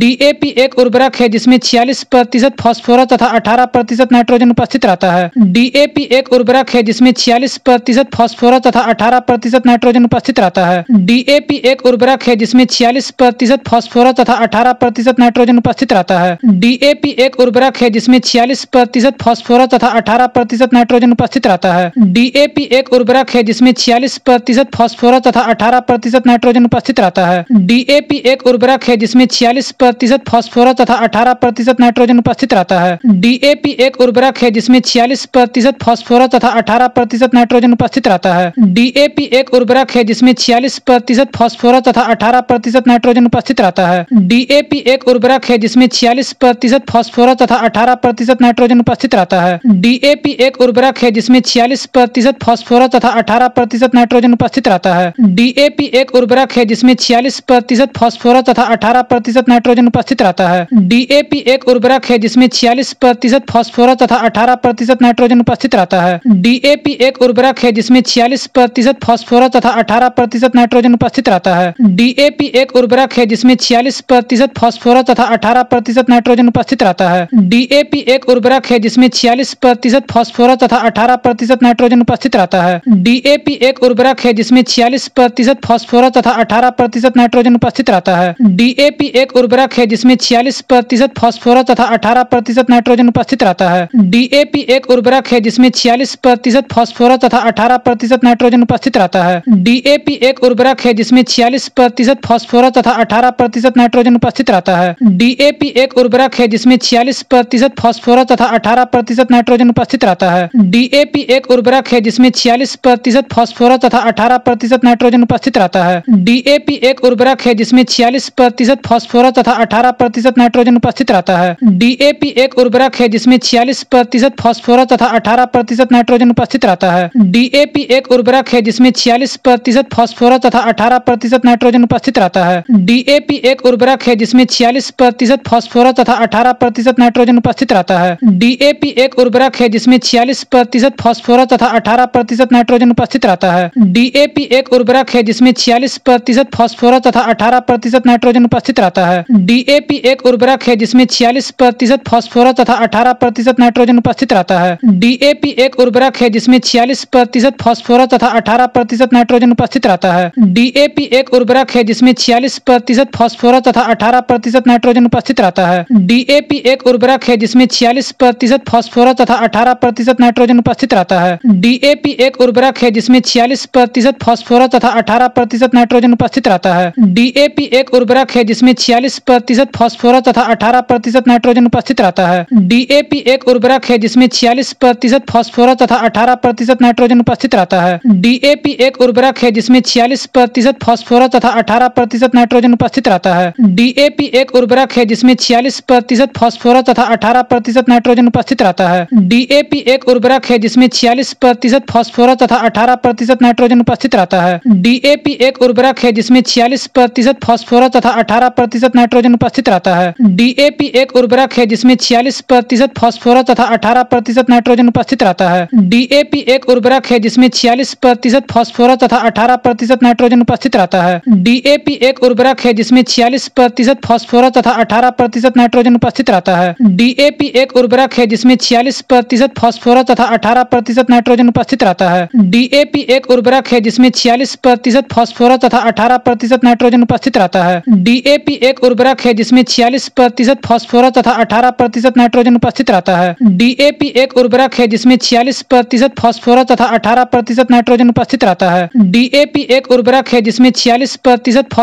एक उर्वरक है जिसमें 46% फास्फोरस तथा 18% नाइट्रोजन उपस्थित रहता है। डीएपी एक उर्वरक है जिसमें 46% फास्फोरस तथा 18% नाइट्रोजन उपस्थित रहता है। डीएपी एक उर्वरक है जिसमें 46% फास्फोरस तथा 18% नाइट्रोजन उपस्थित रहता है। डीएपी एक उर्वरक है जिसमें 46% फास्फोरस तथा 18% नाइट्रोजन उपस्थित रहता है। डीएपी एक उर्वरक है जिसमें 46% फास्फोरस तथा 18% नाइट्रोजन उपस्थित रहता है। डीएपी एक उर्वरक है जिसमें 46% फास्फोरस तथा 18% नाइट्रोजन उपस्थित रहता है। डीएपी एक उर्वरक है जिसमें 46% फास्फोरस तथा 18% नाइट्रोजन उपस्थित रहता है। डीएपी एक उर्वरक है जिसमें 46% फास्फोरस तथा 18% नाइट्रोजन उपस्थित रहता है। डीएपी एक उर्वरक है जिसमें 46% फास्फोरस तथा 18% नाइट्रोजन उपस्थित रहता है। डीएपी एक उर्वरक है जिसमें 46% फास्फोरस तथा 18% नाइट्रोजन उपस्थित रहता है। डीएपी एक उर्वरक है जिसमें 46% फास्फोरस तथा 18% नाइट्रोजन उपस्थित रहता है। डीएपी एक उर्वरक है जिसमें 46% फास्फोरस तथा 18% नाइट्रोजन उपस्थित रहता है। डीएपी एक उर्वरक है जिसमें 46% फास्फोरस तथा 18% नाइट्रोजन उपस्थित रहता है। डीएपी एक उर्वरक है जिसमें 46% फास्फोरस तथा 18% नाइट्रोजन उपस्थित रहता है। डीएपी एक उर्वरक है जिसमें 46% फास्फोरस तथा 18% नाइट्रोजन उपस्थित रहता है। डीएपी एक उर्वरक है जिसमें 46% फास्फोरस तथा 18% नाइट्रोजन उपस्थित रहता है। डीएपी एक उर्वरक है जिसमें 46% फास्फोरस तथा 18% नाइट्रोजन उपस्थित रहता है। डीएपी एक उर्वरक है जिसमें 46% फास्फोरस तथा 18% नाइट्रोजन उपस्थित रहता है। डीएपी एक उर्वरक है जिसमें 46% फास्फोरस तथा 18% नाइट्रोजन उपस्थित रहता है। डीएपी एक उर्वरक है जिसमें 46% फास्फोरस तथा 18% नाइट्रोजन उपस्थित रहता है। डीएपी एक उर्वरक है जिसमें 46% फास्फोरस तथा 18% नाइट्रोजन उपस्थित रहता है। DAP एक उर्वरक है जिसमें 46% फास्फोरस तथा 18% नाइट्रोजन उपस्थित रहता है। DAP एक उर्वरक है जिसमें 46% फास्फोरस तथा 18% नाइट्रोजन उपस्थित रहता है। DAP एक उर्वरक है जिसमें 46% फास्फोरस तथा 18% नाइट्रोजन उपस्थित रहता है। DAP एक उर्वरक है जिसमें 46% फास्फोरस तथा 18% नाइट्रोजन उपस्थित रहता है। DAP एक उर्वरक है जिसमें 46% फास्फोरस तथा 18% नाइट्रोजन उपस्थित रहता है। DAP एक उर्वरक है जिसमें 46% फास्फोरस तथा 18% नाइट्रोजन उपस्थित रहता है। DAP एक उर्वरक है जिसमें 46% फास्फोरस तथा 18% नाइट्रोजन उपस्थित रहता है। DAP एक उर्वरक है जिसमें 46% फास्फोरस तथा 18% नाइट्रोजन उपस्थित रहता है। DAP एक उर्वरक है जिसमें 46% फास्फोरस तथा 18% नाइट्रोजन उपस्थित रहता है। DAP एक उर्वरक है जिसमें 46% फास्फोरस तथा 18% नाइट्रोजन उपस्थित रहता है। DAP एक उर्वरक है जिसमें 46% फास्फोरस तथा 18% नाइट्रोजन उपस्थित रहता है। DAP एक उर्वरक है जिसमें 46% फास्फोरस तथा 18% नाइट्रोजन उपस्थित रहता है। DAP एक उर्वरक है जिसमें 46% फास्फोरस तथा 18% नाइट्रोजन उपस्थित रहता है। DAP एक उर्वरक है जिसमें 46% फास्फोरस तथा 18% नाइट्रोजन उपस्थित रहता है। DAP एक उर्वरक है जिसमें 46% फास्फोरस तथा 18% नाइट्रोजन उपस्थित रहता है। DAP एक उर्वरक है जिसमें 46% फास्फोरस तथा 18% नाइट्रोजन उपस्थित रहता है। DAP एक उर्वरक है जिसमें 46% फास्फोरस तथा 18% नाइट्रोजन उपस्थित रहता है। DAP एक उर्वरक है जिसमें 46% फास्फोरस तथा 18% नाइट्रोजन उपस्थित रहता है। DAP एक उर्वरक है जिसमें 46% फास्फोरस तथा 18% नाइट्रोजन उपस्थित रहता है। DAP एक उर्वरक है जिसमें 46% फास्फोरस तथा 18% नाइट्रोजन उपस्थित रहता है। DAP एक उर्वरक है जिसमें 46% फास्फोरस तथा 18% नाइट्रोजन उपस्थित रहता है। DAP एक उर्वरक है जिसमें 46% फास्फोरस तथा 18% नाइट्रोजन उपस्थित रहता है। DAP एक उर्वरक है जिसमें 46% फास्फोरस तथा 18% नाइट्रोजन उपस्थित रहता है। DAP एक उर्वरक है जिसमें 46% फास्फोरस तथा 18% नाइट्रोजन उपस्थित रहता है। DAP एक उर्वरक है जिसमें 46% फास्फोरस तथा 18% नाइट्रोजन उपस्थित रहता है। DAP एक उर्वरक है जिसमें 46%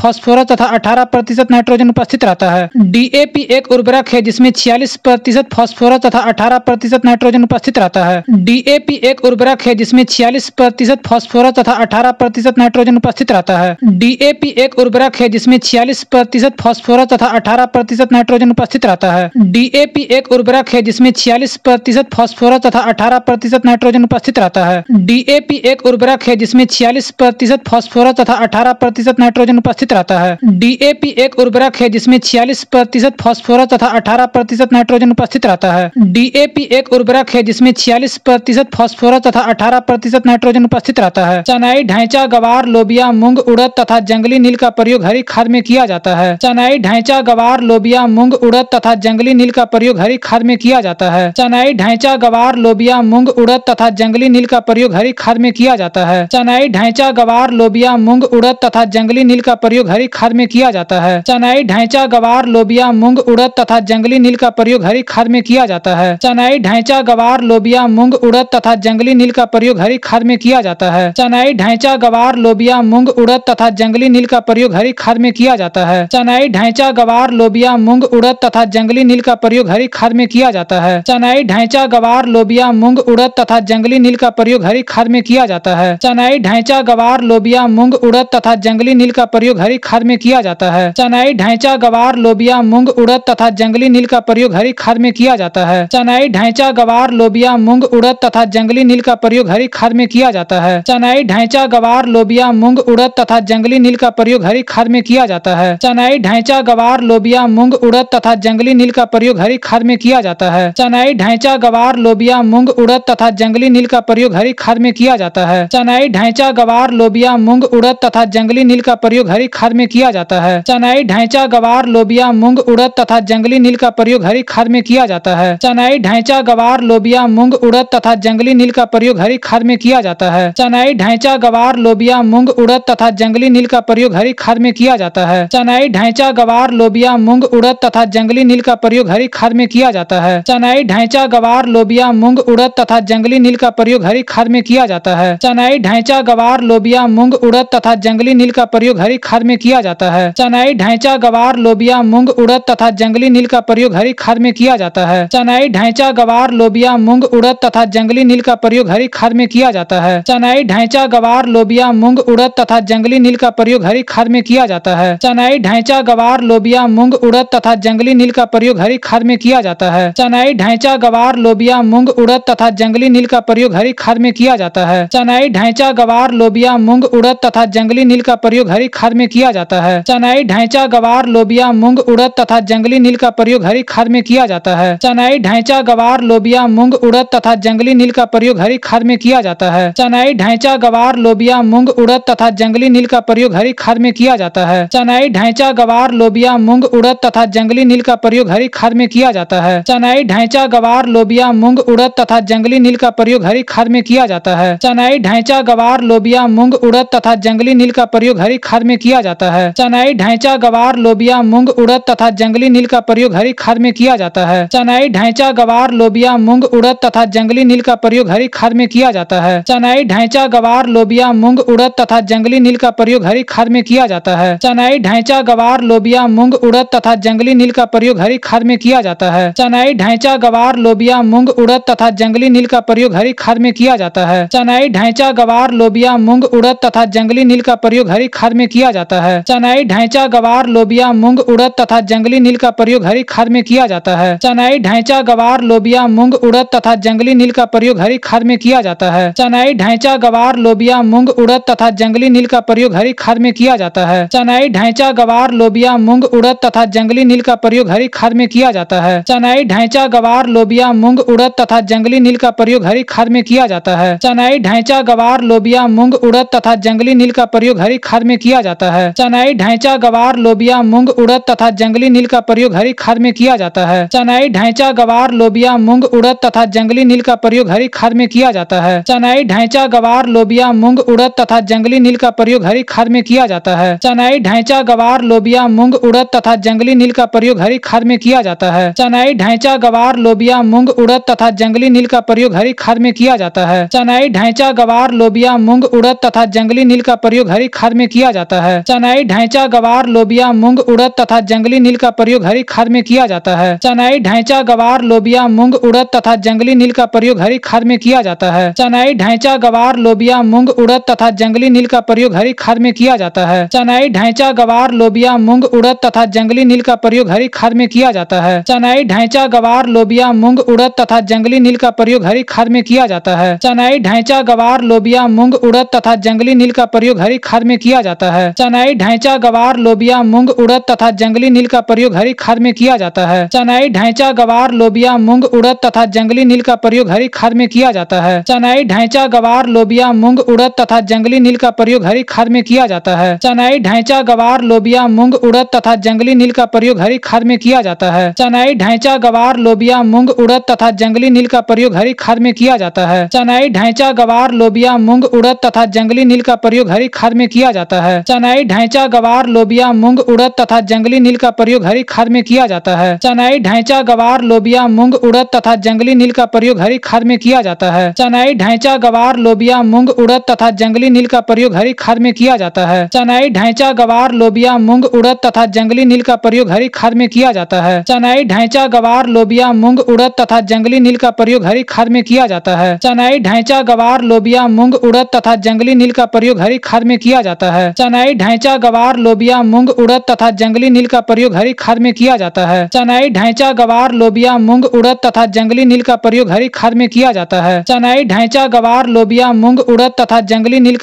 फास्फोरस तथा 18% नाइट्रोजन उपस्थित रहता है। DAP एक उर्वरक है जिसमें 46% फास्फोरस तथा 18% नाइट्रोजन उपस्थित रहता है। DAP एक उर्वरक है जिसमें 46% फास्फोरस तथा 18% नाइट्रोजन उपस्थित रहता है। DAP एक उर्वरक है जिसमें 46% फास्फोरस तथा 18% नाइट्रोजन उपस्थित रहता है। DAP एक उर्वरक है जिसमें 46% फास्फोरस तथा 18% नाइट्रोजन उपस्थित रहता है। DAP एक उर्वरक है जिसमें 46% फास्फोरस तथा 18% नाइट्रोजन उपस्थित रहता है। DAP एक उर्वरक है जिसमें 46% फास्फोरस तथा 18% नाइट्रोजन उपस्थित रहता है। DAP एक उर्वरक है जिसमें 46% फास्फोरस तथा 18% नाइट्रोजन उपस्थित रहता है। चनाई, ढैंचा, गवार, लोबिया, मूंग, उड़द तथा जंगली नील का प्रयोग हरी खाद में किया जाता है। चनाई, ढैंचा, गवार, लोबिया, मूंग, उड़द तथा जंगली नील का प्रयोग हरी खाद में किया जाता है। चनाई, ढैंचा, गवार, लोबिया, मूंग, उड़द तथा जंगली नील का प्रयोग हरी खाद में किया जाता है। चनाई, ढैंचा, गवार, लोबिया, मूंग, उड़द तथा जंगली नील का प्रयोग हरी खाद में किया जाता है। चनाई, ढैंचा, गवार, लोबिया, मूंग, उड़द तथा जंगली नील का प्रयोग हरी खाद में किया जाता है। चनाई, ढैंचा, गवार, लोबिया, मूंग, उड़द तथा जंगली नील का प्रयोग हरी खाद में किया जाता है। चनाई, ढैंचा, गवार, लोबिया, मूंग, उड़द तथा जंगली नील का प्रयोग हरी खाद में किया जाता है। चनाई, ढैंचा, गवार, लोबिया, मूंग, उड़द तथा जंगली नील का प्रयोग हरी खाद में किया जाता है। चनाई, ढैंचा, गवार, लोबिया, मूंग, उड़द तथा जंगली नील का प्रयोग हरी खाद में किया जाता है। चनाई, ढैंचा, गवार, लोबिया, मूंग, उड़द तथा जंगली नील का प्रयोग हरी खाद में किया जाता है। चनाई, ढैंचा, गवार, लोबिया, मूंग, उड़द तथा जंगली नील का प्रयोग हरी खाद में किया जाता है। चनाई, ढैंचा, गवार, लोबिया, मूंग, उड़द तथा जंगली नील का प्रयोग हरी खाद में किया जाता है। चनाई, ढैंचा, गवार, लोबिया, मूंग, उड़द तथा जंगली नील का प्रयोग हरी खाद में किया जाता है। चनाई, ढैंचा, गवार, लोबिया, मूंग, उड़द तथा जंगली नील का प्रयोग हरी खाद में किया जाता है। चनाई, ढैंचा, गवार, लोबिया, मूंग, उड़द तथा जंगली नील का प्रयोग हरी खाद में किया जाता है। चनाई, ढैंचा, गवार, लोबिया, मूंग, उड़द तथा जंगली नील का प्रयोग हरी खाद में किया जाता है। चनाई, ढैंचा, गवार, लोबिया, मूंग, उड़द तथा जंगली नील का प्रयोग हरी खाद में किया जाता है। चनाई, ढैंचा, गवार, लोबिया, मूंग, उड़द तथा जंगली नील का प्रयोग हरी खाद में किया जाता है। चनाई, ढैंचा, गवार, लोबिया, मूंग, उड़द तथा जंगली नील का प्रयोग हरी खाद में किया जाता है। चनाई, ढैंचा, गवार, लोबिया, मूंग, उड़द तथा जंगली नील का प्रयोग हरी खाद में किया जाता है। चनाई, ढैंचा, गवार, लोबिया, मूंग, उड़द तथा जंगली नील का प्रयोग हरी खाद में किया जाता है। चनाई, ढैंचा, गवार, लोबिया, मूंग, उड़द तथा जंगली नील का प्रयोग हरी खाद में किया जाता है। चनाई, ढैंचा, गवार, लोबिया, मूंग, उड़द तथा जंगली नील का प्रयोग हरी खाद में किया जाता है। चनाई, चनाई ढांचा गवार लोबिया मूंग उड़द तथा जंगली नील का प्रयोग हरी खाद में किया जाता है। चनाई ढांचा गवार लोबिया मूंग उड़द तथा जंगली नील का प्रयोग हरी खाद में किया जाता है। चनाई ढांचा गवार लोबिया मूंग उड़द तथा जंगली नील का प्रयोग हरी खाद में किया जाता है। चनाई ढांचा गवार लोबिया मूंग उड़द तथा जंगली नील का प्रयोग हरी खाद में किया जाता है। चनाई ढांचा गवार लोबिया मूंग उड़द तथा जंगली नील का प्रयोग हरी खाद में किया जाता है। चनाई ढांचा गवार लोबिया मूंग उड़द तथा जंगली नील का प्रयोग हरी खाद में किया जाता है। चनाई ढांचा गवार लोबिया मूंग उड़द तथा जंगली नील का प्रयोग हरी खाद में किया जाता है। चनाई ढांचा गवार लोबिया मूंग उड़द तथा जंगली नील का प्रयोग हरी खाद में किया जाता है। चनाई ढांचा गवार लोबिया मूंग उड़द तथा जंगली नील का प्रयोग हरी खाद में किया जाता है। चनाई ढांचा गवार लोबिया मूंग उड़द तथा जंगली नील का प्रयोग हरी खाद में किया जाता है। चनाई ढांचा गवार लोबिया मूंग उड़द तथा जंगली नील का प्रयोग हरी खाद में किया जाता है। चनाई ढांचा गवार लोबिया मूंग उड़द तथा जंगली नील का प्रयोग हरी खाद में किया जाता है। चनाई ढांचा गवार लोबिया मूंग उड़द तथा जंगली नील का प्रयोग हरी खाद में किया जाता है। चनाई ढांचा गवार लोबिया मूंग उड़द तथा जंगली नील का प्रयोग हरी खाद में किया जाता है। चनाई ढांचा गवार लोबिया मूंग उड़द तथा जंगली नील का प्रयोग हरी खाद में किया जाता है। चनाई ढांचा गवार लोबिया मूंग उड़द तथा जंगली नील का प्रयोग हरी खाद में किया जाता है। चनाई ढांचा गवार लोबिया मूंग उड़द तथा जंगली नील का प्रयोग हरी खाद में किया जाता है। चनाई ढांचा गवार लोबिया मूंग उड़द तथा जंगली नील का प्रयोग हरी खाद में किया जाता है। चनाई ढांचा गवार लोबिया मूंग उड़द तथा जंगली नील का प्रयोग हरी खाद में किया जाता है। चनाई ढांचा गवार लोबिया मूंग उड़द तथा जंगली नील का प्रयोग हरी खाद में किया जाता है। चनाई ढांचा गवार लोबिया मूंग उड़द तथा जंगली नील का प्रयोग हरी खाद में किया जाता है। चनाई ढांचा गवार लोबिया मूंग उड़द तथा जंगली नील का प्रयोग हरी खाद में किया जाता है। चनाई ढांचा गवार लोबिया मूंग उड़द तथा जंगली नील का प्रयोग हरी खाद में किया जाता है। चनाई ढांचा गवार लोबिया मूंग उड़द तथा जंगली नील का प्रयोग हरी खाद में किया जाता है। चनाई ढांचा गवार लोबिया मूंग उड़द तथा जंगली नील का प्रयोग हरी खाद में किया जाता है। चनाई ढांचा गवार लोबिया मूंग उड़द तथा जंगली नील का प्रयोग हरी खाद में किया जाता है। चनाई ढांचा गवार लोबिया मूंग उड़द तथा जंगली नील का प्रयोग हरी खाद में किया जाता है। चनाई ढांचा गवार लोबिया मूंग उड़द तथा जंगली नील का प्रयोग हरी खाद में किया जाता है। चनाई ढांचा गवार लोबिया मूंग उड़द तथा जंगली नील का प्रयोग हरी खाद में किया जाता है। चनाई ढांचा गवार लोबिया मूंग उड़द तथा जंगली नील का प्रयोग हरी खाद में किया जाता है। चनाई ढांचा गवार लोबिया मूंग उड़द तथा जंगली नील का प्रयोग हरी खाद में किया जाता है। चनाई ढांचा गवार लोबिया मूंग उड़द तथा जंगली नील का प्रयोग हरी खाद में किया जाता है। चनाई ढांचा गवार लोबिया मूंग उड़द तथा जंगली नील का प्रयोग हरी खाद में किया जाता है। चनाई ढांचा गवार लोबिया मूंग उड़द तथा जंगली नील का प्रयोग हरी खाद में किया जाता है। चनाई ढांचा गवार लोबिया मूंग उड़द तथा जंगली नील का प्रयोग हरी खाद में किया जाता है। चनाई ढांचा गवार लोबिया मूंग उड़द तथा जंगली नील का प्रयोग हरी खाद में किया जाता है। चनाई ढांचा गवार लोबिया मूंग उड़द तथा जंगली नील का प्रयोग हरी खाद में किया जाता है। चनाई ढांचा गवार लोबिया मूंग उड़द तथा जंगली नील का प्रयोग हरी खाद में किया जाता है। चनाई ढांचा गवार लोबिया मूंग उड़द तथा जंगली नील का प्रयोग हरी खाद में किया जाता है। चनाई ढांचा गवार लोबिया मूंग उड़द तथा जंगली नील का प्रयोग हरी खाद में किया जाता है। चनाई ढांचा गवार लोबिया मूंग उड़द तथा जंगली नील का प्रयोग हरी खाद में किया जाता है। चनाई ढांचा गवार लोबिया मूंग उड़द तथा जंगली नील का प्रयोग हरी खाद में किया जाता है। चनाई ढांचा गवार लोबिया मूंग उड़द तथा जंगली नील का प्रयोग हरी खाद में किया जाता है। चनाई ढांचा गवार लोबिया मूंग उड़द तथा जंगली नील का प्रयोग हरी खाद में किया जाता है। चनाई ढांचा गवार लोबिया मूंग उड़द तथा जंगली नील का प्रयोग हरी खाद में किया जाता है। चनाई ढांचा गवार लोबिया मूंग उड़द तथा जंगली नील का प्रयोग हरी खाद में किया जाता है। चनाई ढांचा गवार लोबिया मूंग उड़द तथा जंगली नील का प्रयोग हरी खाद में किया जाता है। चनाई ढांचा गवार लोबिया मूंग उड़द तथा जंगली नील का प्रयोग हरी खाद में किया जाता है। चनाई ढांचा गवार लोबिया मूंग उड़द तथा जंगली नील का प्रयोग हरी खाद में किया जाता है। चनाई ढांचा गवार लोबिया मूंग उड़द तथा जंगली नील का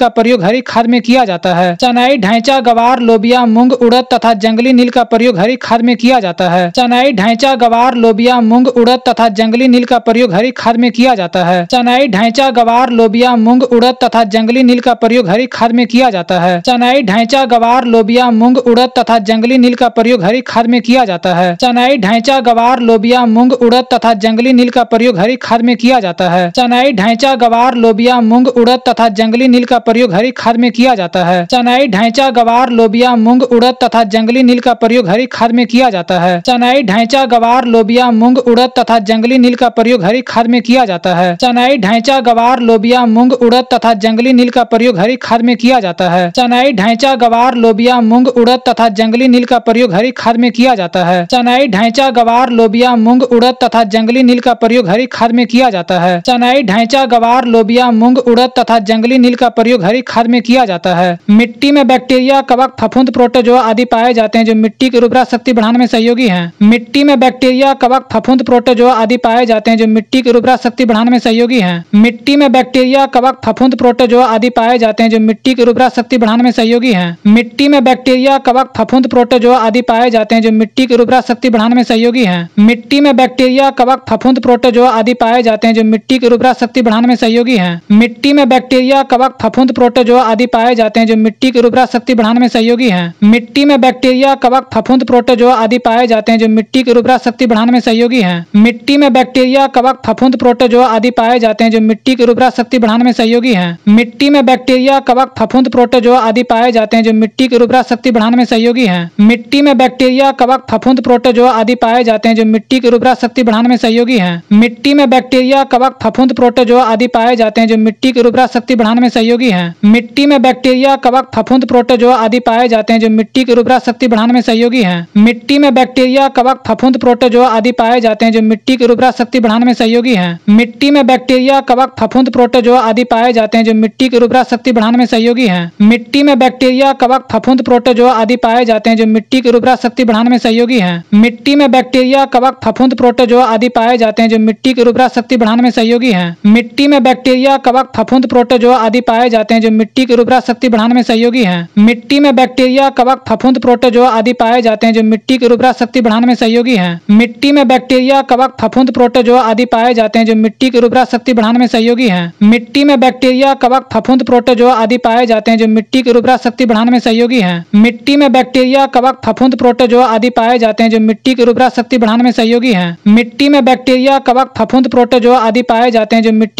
प्रयोग हरी खाद में किया जाता है। चनाई ढांचा गवार लोबिया मूंग उड़द तथा जंगली नील का प्रयोग हरी खाद में किया जाता है। चनाई ढांचा गवार लोबिया मूंग उड़द तथा जंगली नील का प्रयोग हरी खाद में किया जाता है। चनाई ढांचा गवार लोबिया मूंग उड़द तथा जंगली नील का प्रयोग हरी खाद में किया जाता है। चनाई ढांचा गवार लोबिया मूंग उड़द तथा जंगली नील का प्रयोग हरी खाद में किया जाता है। चनाई ढांचा गवार लोबिया मूंग उड़द तथा जंगली नील का प्रयोग हरी खाद में किया जाता है। चनाई ढांचा गवार लोबिया मूंग उड़द तथा जंगली नील का प्रयोग हरी खाद में किया जाता है। चनाई ढांचा गवार लोबिया मूंग उड़द तथा जंगली नील का प्रयोग हरी खाद में किया जाता है। चनाई ढांचा गवार लोबिया मूंग उड़द तथा जंगली नील का प्रयोग हरी खाद में किया जाता है। चनाई ढांचा गवार लोबिया मूंग उड़द तथा जंगली नील का प्रयोग हरी खाद में किया जाता है। चनाई ढांचा गवार लोबिया मूंग उड़द तथा जंगली नील का प्रयोग हरी खाद में किया जाता है। चनाई ढांचा गवार लोबिया मूंग उड़द तथा जंगली नील का प्रयोग हरी खाद में किया जाता है। चनाई, ढैंचा, गवार, लोबिया, मूंग, उड़द तथा जंगली नील का प्रयोग हरी खाद में किया जाता है। मिट्टी में बैक्टीरिया, कवक, फफूंद, प्रोटोजोआ आदि पाए जाते हैं जो मिट्टी की उर्वरा शक्ति बढ़ाने में सहयोगी हैं। मिट्टी में बैक्टीरिया, कवक, फफूंद, प्रोटोजोआ आदि पाए जाते हैं जो मिट्टी की उर्वरा शक्ति बढ़ाने में सहयोगी हैं। मिट्टी में बैक्टीरिया, कवक, फफूंद, प्रोटोजोआ आदि पाए जाते हैं जो मिट्टी की उर्वरा शक्ति बढ़ाने में सहयोगी हैं। मिट्टी में बैक्टीरिया, कवक, फफूंद, प्रोटोजोआ आदि पाए जाते हैं जो मिट्टी की उर्वरा शक्ति बढ़ाने में सहयोगी हैं। मिट्टी में बैक्टीरिया, कवक, फफूंद, प्रोटोजोआ आदि पाए जाते हैं जो मिट्टी की उर्वरा शक्ति बढ़ाने में सहयोगी हैं। मिट्टी में बैक्टीरिया, कवक, फफूंद, प्रोटोजोआ आदि पाए जाते हैं जो मिट्टी की उर्वरा शक्ति बढ़ाने में सहयोगी हैं। मिट्टी में बैक्टीरिया, कवक, फफूंद, प्रोटोजोआ आदि पाए जाते हैं जो मिट्टी की उर्वरा शक्ति बढ़ाने में सहयोगी हैं। मिट्टी में बैक्टीरिया, कवक, फफूंद, प्रोटोजोआ आदि पाए जाते हैं जो मिट्टी की उर्वरा शक्ति बढ़ाने में सहयोगी हैं। मिट्टी में बैक्टीरिया, कवक, फफूंद, प्रोटोजोआ आदि पाए जाते हैं जो मिट्टी की उर्वरा शक्ति बढ़ाने में सहयोगी हैं। मिट्टी में बैक्टीरिया, कवक, फफूंद, प्रोटोजोआ आदि पाए जाते हैं जो मिट्टी की उर्वरा शक्ति बढ़ाने में सहयोगी हैं। मिट्टी में बैक्टीरिया, कवक, फफूंद, प्रोटोजोआ आदि पाए जाते हैं जो मिट्टी की उर्वरा शक्ति बढ़ाने में सहयोगी हैं। मिट्टी में बैक्टीरिया, कवक, फफूंद, प्रोटोजोआ आदि पाए जाते हैं जो मिट्टी की उर्वरा शक्ति बढ़ाने में सहयोगी हैं। मिट्टी में बैक्टीरिया, कवक, फफूंद, प्रोटोजोआ आदि पाए जाते हैं जो मिट्टी की उर्वरा शक्ति बढ़ाने में सहयोगी हैं। मिट्टी में बैक्टीरिया, कवक, फफूंद, प्रोटोजोआ आदि पाए जाते हैं जो मिट्टी की उर्वरा शक्ति बढ़ाने में सहयोगी हैं। मिट्टी में बैक्टीरिया, कवक, फफूंद, प्रोटोजोआ आदि पाए जाते हैं जो मिट्टी की उर्वरा शक्ति बढ़ाने में सहयोगी हैं। मिट्टी में बैक्टीरिया, कवक, फफूंद, प्रोटोजोआ आदि पाए जाते हैं जो मिट्टी की उर्वरा शक्ति बढ़ाने में सहयोगी हैं। मिट्टी में बैक्टीरिया, कवक, फफूंद, प्रोटोजोआ आदि पाए जाते हैं जो मिट्टी की उर्वरा शक्ति बढ़ाने में सहयोगी हैं। मिट्टी में बैक्टीरिया, कवक, फफूंद, प्रोटोजोआ आदि पाए जाते हैं जो मिट्टी की उर्वरा शक्ति बढ़ाने में सहयोगी हैं। मिट्टी में बैक्टीरिया, कवक, फफूंद, प्रोटोजोआ आदि पाए जाते हैं जो मिट्टी की उर्वरा शक्ति बढ़ाने में सहयोगी हैं। मिट्टी में बैक्टीरिया, कवक, फफूंद, प्रोटोजोआ आदि पाए जाते हैं जो मिट्टी की उर्वरा शक्ति बढ़ाने में सहयोगी हैं। मिट्टी में बैक्टीरिया, कवक, फफूंद, प्रोटोजोआ आदि पाए जाते हैं जो मिट्टी की उर्वरा शक्ति बढ़ाने में सहयोगी हैं। मिट्टी में बैक्टीरिया, कवक, फफूंद, प्रोटोजोआ आदि पाए जाते हैं जो मिट्टी की उर्वरा शक्ति बढ़ाने में सहयोगी हैं। मिट्टी में बैक्टीरिया, कवक, फफूंद, प्रोटोजोआ आदि पाए जाते हैं जो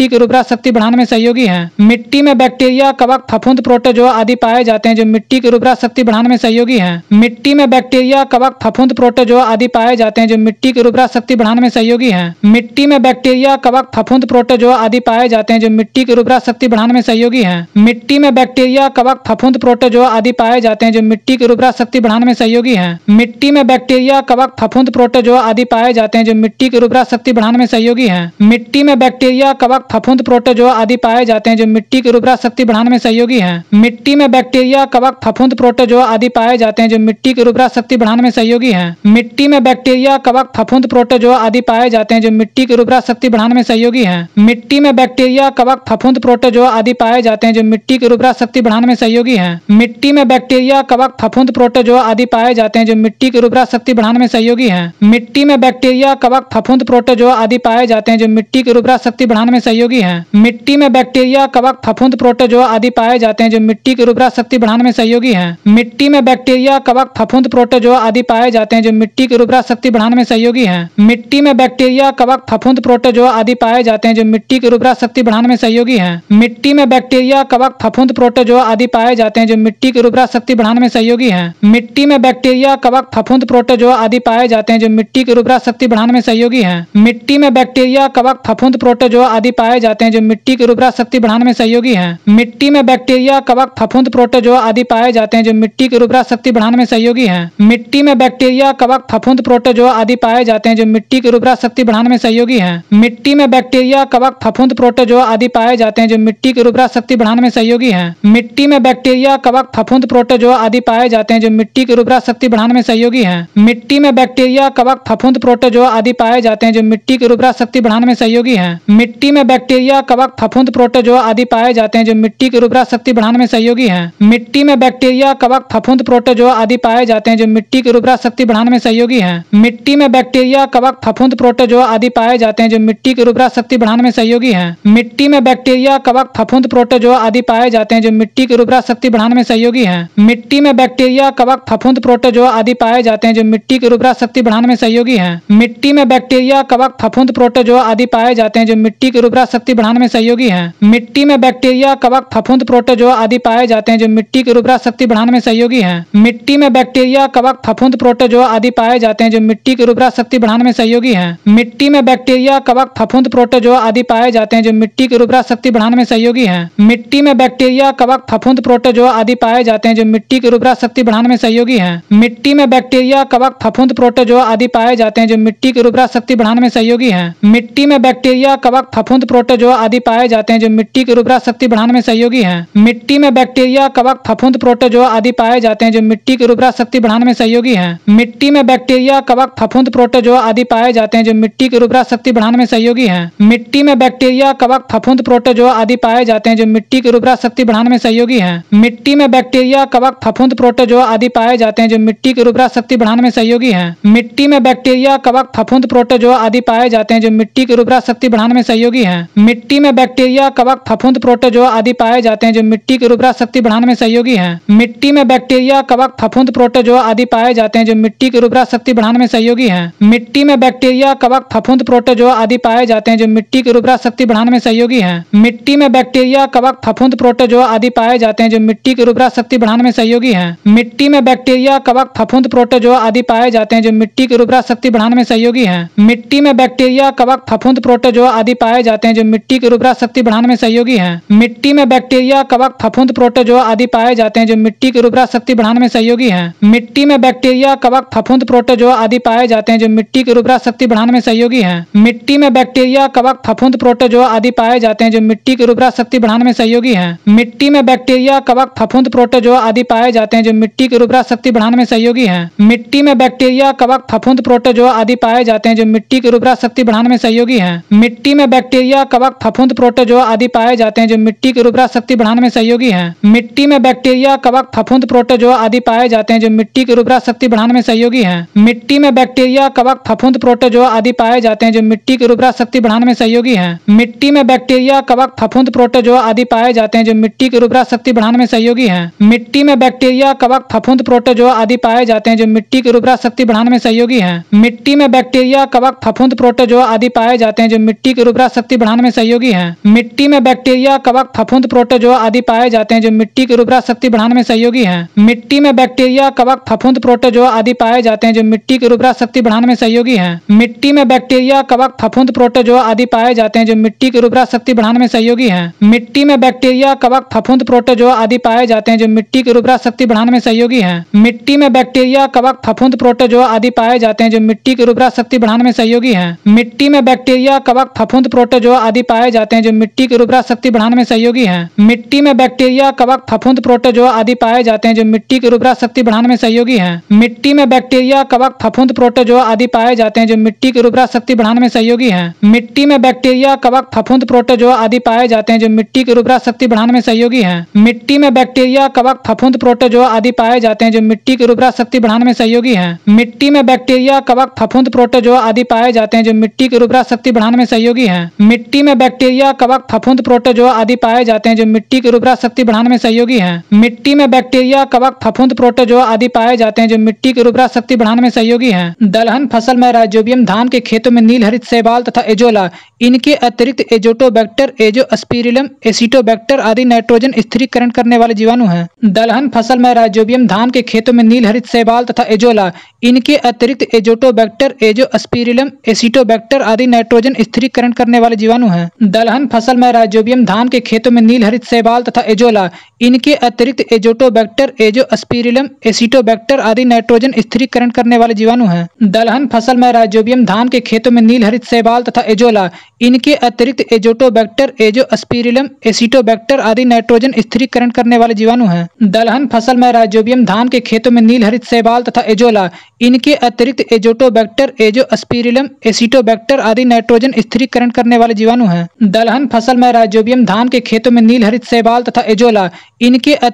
मिट्टी की उर्वरा शक्ति बढ़ाने में सहयोगी हैं। मिट्टी में बैक्टीरिया, कवक, फफूंद, प्रोटोजोआ आदि पाए जाते हैं जो मिट्टी की उर्वरा शक्ति बढ़ाने में सहयोगी हैं। मिट्टी में बैक्टीरिया, कवक, फफूंद, प्रोटोजोआ आदि पाए जाते हैं जो मिट्टी की उर्वरा शक्ति बढ़ाने में सहयोगी हैं। मिट्टी में बैक्टीरिया, कवक, फफूंद, प्रोटोजोआ आदि पाए जाते हैं जो मिट्टी की उर्वरा शक्ति बढ़ाने में सहयोगी हैं। मिट्टी में बैक्टीरिया, कवक, फफूंद, प्रोटोजोआ आदि पाए जाते हैं जो मिट्टी की उर्वरा शक्ति बढ़ाने में सहयोगी हैं। मिट्टी में बैक्टीरिया, कवक, फफूंद, प्रोटोजोआ आदि पाए जाते हैं जो मिट्टी की उर्वरा शक्ति बढ़ाने में सहयोगी हैं। मिट्टी में बैक्टीरिया, कवक, फफूंद, प्रोटोजोआ आदि पाए जाते हैं जो मिट्टी की उर्वरा शक्ति बढ़ाने में सहयोगी हैं। मिट्टी में बैक्टीरिया, कवक, फफूंद, प्रोटोजोआ आदि पाए जाते हैं जो मिट्टी की उर्वरा शक्ति बढ़ाने में सहयोगी हैं। मिट्टी में बैक्टीरिया, कवक, फफूंद, प्रोटोजोआ आदि पाए जाते हैं जो मिट्टी की उर्वरा शक्ति बढ़ाने में सहयोगी हैं। मिट्टी में बैक्टीरिया, कवक, फफूंद, प्रोटोजोआ आदि पाए जाते हैं जो मिट्टी की उर्वरा शक्ति बढ़ाने में सहयोगी हैं। मिट्टी में बैक्टीरिया, कवक, फफूंद, प्रोटोजोआ आदि पाए जाते हैं जो मिट्टी की उर्वरा शक्ति बढ़ाने में सहयोगी हैं। मिट्टी में बैक्टीरिया, कवक, फफूंद, प्रोटोजोआ आदि पाए जाते हैं जो मिट्टी की उर्वरा शक्ति बढ़ाने में सहयोगी हैं। मिट्टी में बैक्टीरिया, कवक, फफूंद, प्रोटोजोआ आदि पाए जाते हैं जो मिट्टी की उर्वरा शक्ति बढ़ाने में सहयोगी हैं। मिट्टी में बैक्टीरिया, कवक, फफूंद, प्रोटोजोआ आदि पाए जाते हैं जो मिट्टी की उर्वरा शक्ति बढ़ाने में सहयोगी हैं। मिट्टी में बैक्टीरिया, कवक, फफूंद, प्रोटोजोआ आदि पाए जाते हैं जो मिट्टी की उर्वरा शक्ति बढ़ाने में सहयोगी हैं। मिट्टी में बैक्टीरिया, कवक, फफूंद, प्रोटोजोआ आदि पाए जाते हैं जो मिट्टी की उर्वरा शक्ति बढ़ाने में सहयोगी हैं। मिट्टी में बैक्टीरिया, कवक, फफूंद, प्रोटोजोआ आदि पाए जाते हैं जो मिट्टी की उर्वरा शक्ति बढ़ाने में सहयोगी हैं। मिट्टी में बैक्टीरिया, कवक, फफूंद, प्रोटोजोआ आदि पाए जाते हैं जो मिट्टी की उर्वरा शक्ति बढ़ाने में सहयोगी हैं। मिट्टी में बैक्टीरिया, कवक, फफूंद, प्रोटोजोआ आदि पाए जाते हैं जो मिट्टी की उर्वरा शक्ति बढ़ाने में सहयोगी हैं। मिट्टी में बैक्टीरिया, कवक, फफूंद, प्रोटोजोआ आदि पाए जाते हैं जो मिट्टी की उर्वरा शक्ति बढ़ाने में सहयोगी हैं। मिट्टी में बैक्टीरिया, कवक, फफूंद, प्रोटोजोआ आदि पाए जाते हैं जो मिट्टी की उर्वरा शक्ति बढ़ाने में सहयोगी हैं। मिट्टी में बैक्टीरिया, कवक, फफूंद, प्रोटोजोआ आदि पाए जाते हैं जो मिट्टी की उर्वरा शक्ति बढ़ाने में सहयोगी हैं। मिट्टी में बैक्टीरिया, कवक, फफूंद, प्रोटोजोआ आदि पाए जाते हैं जो मिट्टी की उर्वरा शक्ति बढ़ाने में सहयोगी हैं। मिट्टी में बैक्टीरिया, कवक, फफूंद, प्रोटोजोआ आदि पाए जाते हैं जो मिट्टी की उर्वरा शक्ति बढ़ाने में सहयोगी हैं। मिट्टी में बैक्टीरिया, कवक, फफूंद, प्रोटोजोआ आदि पाए जाते हैं जो मिट्टी की उर्वरा शक्ति बढ़ाने में सहयोगी हैं। मिट्टी में बैक्टीरिया, कवक, फफूंद, प्रोटोजोआ आदि पाए जाते हैं जो मिट्टी की उर्वरा शक्ति बढ़ाने में सहयोगी हैं। मिट्टी में बैक्टीरिया, कवक, फफूंद, प्रोटोजोआ आदि पाए जाते हैं जो मिट्टी की उर्वरा शक्ति बढ़ाने में सहयोगी हैं। मिट्टी में बैक्टीरिया, कवक, फफूंद, प्रोटोजोआ आदि पाए जाते हैं जो मिट्टी की उर्वरा शक्ति बढ़ाने में सहयोगी हैं। मिट्टी में बैक्टीरिया, कवक, फफूंद, प्रोटोजोआ आदि पाए जाते हैं जो मिट्टी की उर्वरा शक्ति बढ़ाने में सहयोगी हैं। मिट्टी में बैक्टीरिया, कवक, फफूंद, प्रोटोजोआ आदि पाए जाते हैं जो मिट्टी की उर्वरा शक्ति बढ़ाने में सहयोगी हैं। मिट्टी में बैक्टीरिया, कवक, फफूंद, प्रोटोजोआ आदि पाए जाते हैं जो मिट्टी की उर्वरा शक्ति बढ़ाने में सहयोगी हैं। मिट्टी में बैक्टीरिया, कवक, फफूंद, प्रोटोजोआ आदि पाए जाते हैं जो मिट्टी की उर्वरा शक्ति बढ़ाने में सहयोगी हैं। मिट्टी में बैक्टीरिया, कवक, फफूंद, प्रोटोजोआ आदि पाए जाते हैं जो मिट्टी मिट्टी की उर्वरा शक्ति बढ़ाने में सहयोगी हैं। मिट्टी में बैक्टीरिया, कवक, फफूंद, प्रोटोजोआ आदि पाए जाते हैं जो मिट्टी की उर्वरा शक्ति बढ़ाने में सहयोगी हैं। मिट्टी में बैक्टीरिया, कवक, फफूंद, प्रोटोजोआ आदि पाए जाते हैं जो मिट्टी की उर्वरा शक्ति बढ़ाने में सहयोगी हैं। मिट्टी में बैक्टीरिया, कवक, फफूंद, प्रोटोजोआ आदि पाए जाते हैं जो मिट्टी की उर्वरा शक्ति बढ़ाने में सहयोगी हैं। मिट्टी में बैक्टीरिया, कवक, फफूंद, प्रोटोजोआ आदि पाए जाते हैं जो मिट्टी की उर्वरा शक्ति बढ़ाने में सहयोगी हैं। मिट्टी में बैक्टीरिया, कवक, फफूंद, प्रोटोजोआ आदि पाए जाते हैं जो मिट्टी की उर्वरा शक्ति बढ़ाने में सहयोगी हैं। मिट्टी में बैक्टीरिया, कवक, फफूंद, प्रोटोजोआ आदि पाए जाते हैं जो मिट्टी की उर्वरा शक्ति बढ़ाने में सहयोगी हैं। मिट्टी में बैक्टीरिया, कवक, फफूंद, प्रोटोजोआ आदि पाए जाते हैं जो मिट्टी की उर्वरा शक्ति बढ़ाने में सहयोगी हैं। मिट्टी में बैक्टीरिया, कवक, फफूंद, प्रोटोजोआ आदि पाए जाते हैं जो मिट्टी की उर्वरा शक्ति बढ़ाने में सहयोगी हैं। मिट्टी में बैक्टीरिया, कवक, फफूंद, प्रोटोजोआ आदि पाए जाते हैं जो मिट्टी की उर्वरा शक्ति बढ़ाने में सहयोगी हैं। मिट्टी में बैक्टीरिया, कवक, फफूंद, प्रोटोजोआ आदि पाए जाते हैं जो मिट्टी की उर्वरा शक्ति बढ़ाने में सहयोगी हैं। मिट्टी में बैक्टीरिया, कवक, फफूंद, प्रोटोजोआ आदि पाए जाते हैं जो मिट्टी की उर्वरा शक्ति बढ़ाने में सहयोगी हैं। मिट्टी में बैक्टीरिया, कवक, फफूंद, प्रोटोजोआ आदि पाए जाते हैं जो मिट्टी की उर्वरा शक्ति बढ़ाने में सहयोगी हैं। मिट्टी में बैक्टीरिया, कवक, फफूंद, प्रोटोजोआ आदि पाए जाते हैं जो मिट्टी की उर्वरा शक्ति बढ़ाने में सहयोगी हैं। मिट्टी में बैक्टीरिया, कवक, फफूंद, प्रोटोजोआ आदि पाए जाते हैं जो मिट्टी की उर्वरा शक्ति बढ़ाने में सहयोगी हैं। मिट्टी में बैक्टीरिया, कवक, फफूंद, प्रोटोजोआ आदि पाए जाते हैं जो मिट्टी की उर्वरा शक्ति बढ़ाने में सहयोगी हैं। मिट्टी में बैक्टीरिया, कवक, फफूंद, प्रोटोजोआ आदि पाए जाते हैं जो मिट्टी की उर्वरा शक्ति बढ़ाने में सहयोगी हैं। मिट्टी में बैक्टीरिया, कवक, फफूंद, प्रोटोजोआ आदि पाए जाते हैं जो मिट्टी की उर्वरा शक्ति बढ़ाने में सहयोगी हैं। मिट्टी में बैक्टीरिया, कवक, फफूंद, प्रोटोजोआ आदि पाए जाते हैं जो मिट्टी की उर्वरा शक्ति बढ़ाने में सहयोगी हैं। मिट्टी में बैक्टीरिया, कवक, फफूंद, प्रोटोजोआ आदि पाए जाते हैं जो मिट्टी की उर्वरा शक्ति बढ़ाने में सहयोगी हैं। मिट्टी में बैक्टीरिया, कवक, फफूंद, प्रोटोजोआ आदि पाए जाते हैं जो मिट्टी की उर्वरा शक्ति बढ़ाने में सहयोगी हैं। मिट्टी में बैक्टीरिया, कवक, फफूंद, प्रोटोजोआ आदि पाए जाते हैं जो मिट्टी की उर्वरा शक्ति बढ़ाने में सहयोगी हैं। मिट्टी में बैक्टीरिया, कवक, फफूंद, प्रोटोजोआ आदि पाए जाते हैं जो मिट्टी की उर्वरा शक्ति बढ़ाने में सहयोगी हैं। मिट्टी में बैक्टीरिया, कवक, फफूंद, प्रोटोजोआ आदि पाए जाते हैं जो मिट्टी की उर्वरा शक्ति बढ़ाने में सहयोगी हैं। मिट्टी में बैक्टीरिया, कवक, फफूंद, प्रोटोजोआ आदि पाए जाते हैं जो मिट्टी की उर्वरा शक्ति बढ़ाने में सहयोगी हैं। मिट्टी में बैक्टीरिया, कवक, फफूंद, प्रोटोजोआ आदि पाए जाते हैं जो मिट्टी की उर्वरा शक्ति बढ़ाने में सहयोगी हैं। मिट्टी में बैक्टीरिया, कवक, फफूंद, प्रोटोजोआ आदि पाए जाते हैं जो मिट्टी की उर्वरा शक्ति बढ़ाने में सहयोगी हैं। मिट्टी में बैक्टीरिया, कवक, फफूंद, प्रोटोजोआ आदि पाए जाते हैं जो मिट्टी की उर्वरा शक्ति बढ़ाने में सहयोगी हैं। मिट्टी में बैक्टीरिया, कवक, फफूंद, प्रोटोजोआ आदि पाए जाते हैं जो मिट्टी की उर्वरा शक्ति बढ़ाने में सहयोगी हैं। मिट्टी में बैक्टीरिया, कवक, फफूंद, प्रोटोजोआ आदि पाए जाते हैं जो मिट्टी की उर्वरा शक्ति बढ़ाने में सहयोगी हैं। मिट्टी में बैक्टीरिया, कवक, फफूंद, प्रोटोजोआ आदि पाए जाते हैं जो मिट्टी की उर्वरा शक्ति बढ़ाने में सहयोगी हैं। मिट्टी में बैक्टीरिया, कवक, फफूंद, प्रोटोजोआ आदि पाए जाते हैं जो मिट्टी की उर्वरा शक्ति बढ़ाने में सहयोगी हैं। मिट्टी में बैक्टीरिया, कवक, फफूंद, प्रोटोजोआ आदि पाए जाते हैं जो मिट्टी की उर्वरा शक्ति बढ़ाने में सहयोगी हैं। मिट्टी में बैक्टीरिया, कवक, फफूंद, प्रोटोजोआ आदि पाए जाते हैं जो मिट्टी की उर्वरा शक्ति बढ़ाने में सहयोगी हैं। मिट्टी में बैक्टीरिया, कवक, फफूंद, प्रोटोजोआ आदि पाए जाते हैं जो मिट्टी की उर्वरा शक्ति बढ़ाने में सहयोगी हैं। मिट्टी में बैक्टीरिया, कवक, फफूंद, प्रोटोजोआ आदि पाए जाते हैं जो मिट्टी की उर्वरा शक्ति बढ़ाने में सहयोगी हैं। मिट्टी में बैक्टीरिया, कवक, फफूंद, प्रोटोजोआ आदि पाए जाते हैं जो मिट्टी की उर्वरा शक्ति बढ़ाने में सहयोगी हैं। दलहन फसल में राइजोबियम धान के खेतों में नील हरित शैवाल तथा एजोला, इनके अतिरिक्त एजोटोबैक्टर, एजोस्पिरिलम, एसिटोबैक्टर आदि नाइट्रोजन स्थिरीकरण करने वाले जीवाणु हैं। दलहन फसल में राइजोबियम धान के खेतों में नील हरित शैवाल तथा एजोला, इनके अतिरिक्त एजोटोबैक्टर, एजोस्पिरिलम, एसिटोबैक्टर आदि नाइट्रोजन स्थिरीकरण करने वाले जीवाणु हैं। दलहन फसल में राइजोबियम धान के खेतों में नील हरित शैवाल तथा एजोला, इनके अतिरिक्त एजोटोबैक्टर, एजोस्पिरिलम, एसिटोबैक्टर आदि नाइट्रोजन स्थिरीकरण करने वाले जीवाणु हैं। दलहन फसल में राइजोबियम धान के खेतों में नील हरित शैवाल तथा एजोला, इनके अतिरिक्त एजोटोबैक्टर, एजोस्पिरिलम, एसिटोबैक्टर आदि नाइट्रोजन स्थिरीकरण करने वाले जीवाणु हैं। दलहन फसल में राइजोबियम धान के खेतों में नील हरित शैवाल तथा एजोला, इनके अतिरिक्त एजोटोबैक्टर, एजोस्पिरिलम, एसिटोबैक्टर आदि नाइट्रोजन स्थिरीकरण करने वाले जीवाणु हैं। दलहन फसल में राइजोबियम धान के खेतों में नील हरित शैवाल तथा एजोला, इनके अतिरिक्त एजोटोबैक्टर,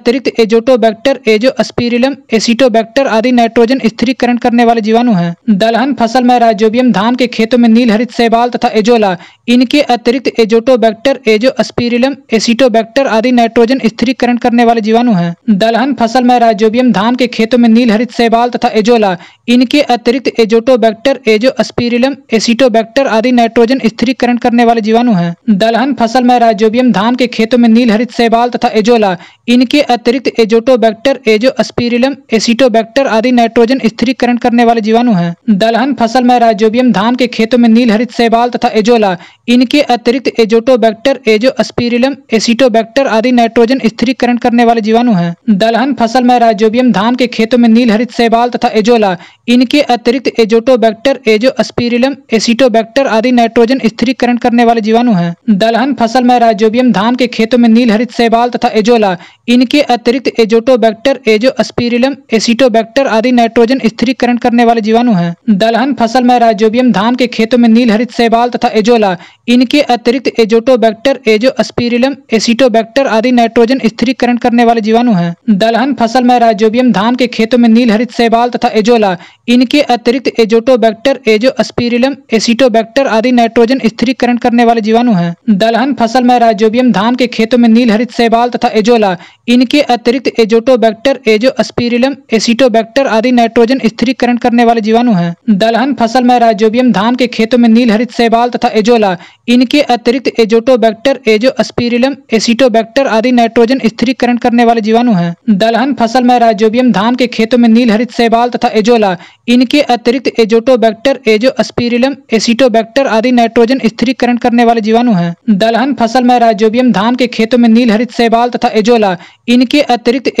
एजोस्पिरिलम, एसिटोबैक्टर आदि नाइट्रोजन स्थिरीकरण करने वाले जीवाणु हैं। दलहन फसल में राइजोबियम धान के खेतों में नील हरित शैवाल तथा एजोला, इनके अतिरिक्त एजोटोबैक्टर, एजोस्पिरिलम, एसिटोबैक्टर आदि नाइट्रोजन स्थिरीकरण करने वाले जीवाणु हैं। दलहन फसल में राइजोबियम धान के खेतों में नील हरित शैवाल तथा एजोला, इनके अतिरिक्त एजोटोबैक्टर, एजोस्पिरिलम, एसिटोबैक्टर आदि नाइट्रोजन स्थिरीकरण करने वाले जीवाणु हैं। दलहन फसल में राइजोबियम धान के खेतों में नील हरित शैवाल तथा एजोला, इनके अतिरिक्त एजोटोबैक्टर, एजोस्पिरिलम, एसिटोबैक्टर आदि नाइट्रोजन स्थिरीकरण करने वाले जीवाणु हैं। दलहन फसल में राइजोबियम धान के खेतों में नील हरित शैवाल तथा एजोला, इनके अतिरिक्त एजोटोबैक्टर, एजोस्पिरिलम, एसिटोबैक्टर आदि नाइट्रोजन स्थिरीकरण करने वाले जीवाणु हैं। दलहन फसल में राइजोबियम धान के खेतों में नील हरित शैवाल तथा एजोला, इनके अतिरिक्त एजोटोबैक्टर, एजोबैक्टर, एजोस्पिरिलम, एसिटोबैक्टर आदि नाइट्रोजन स्थिरीकरण करने वाले जीवाणु हैं। दलहन फसल में राइजोबियम धान के खेतों में नील हरित शैवाल तथा एजोला, इनके अतिरिक्त एजोटोबैक्टर, एजोस्पिरिलम, एसिटोबैक्टर आदि नाइट्रोजन स्थिरीकरण करने वाले जीवाणु हैं। दलहन फसल में राइजोबियम धान के खेतों में नील हरित शैवाल तथा एजोला, इनके अतिरिक्त एजोटोबैक्टर, एजोस्पिरिलम, एसिटोबैक्टर आदि नाइट्रोजन स्थिरीकरण करने वाले जीवाणु हैं। दलहन फसल में राइजोबियम धान के खेतों में नील हरित शैवाल तथा एजोला, इनके अतिरिक्त एजोटोबैक्टर, एजोस्पिरिलम, एसिटोबैक्टर आदि नाइट्रोजन स्थिरीकरण करने वाले जीवाणु हैं। दलहन फसल में राइजोबियम धान के खेतों में नील हरित शैवाल तथा एजोला, इनके अतिरिक्त एजोटोबैक्टर, एजोस्पिरिलम, एसिटोबैक्टर आदि नाइट्रोजन स्थिरीकरण करने वाले जीवाणु हैं। दलहन फसल में राइजोबियम धान के खेतों में नील हरित शैवाल तथा एजोला, इनके अतिरिक्त एजोटोबैक्टर, एजोस्पिरिलम, एसिटोबैक्टर आदि नाइट्रोजन स्थिरीकरण करने वाले जीवाणु हैं। दलहन फसल में राइजोबियम धान के खेतों में नील हरित शैवाल तथा एजोला, इनके अतिरिक्त एजोटोबैक्टर, एजोस्पिरिलम, एसिटोबैक्टर आदि नाइट्रोजन स्थिरीकरण करने वाले जीवाणु हैं। दलहन फसल में राइजोबियम धान के खेतों में नील हरित शैवाल तथा एजोला, इनके अतिरिक्त एजोटोबैक्टर,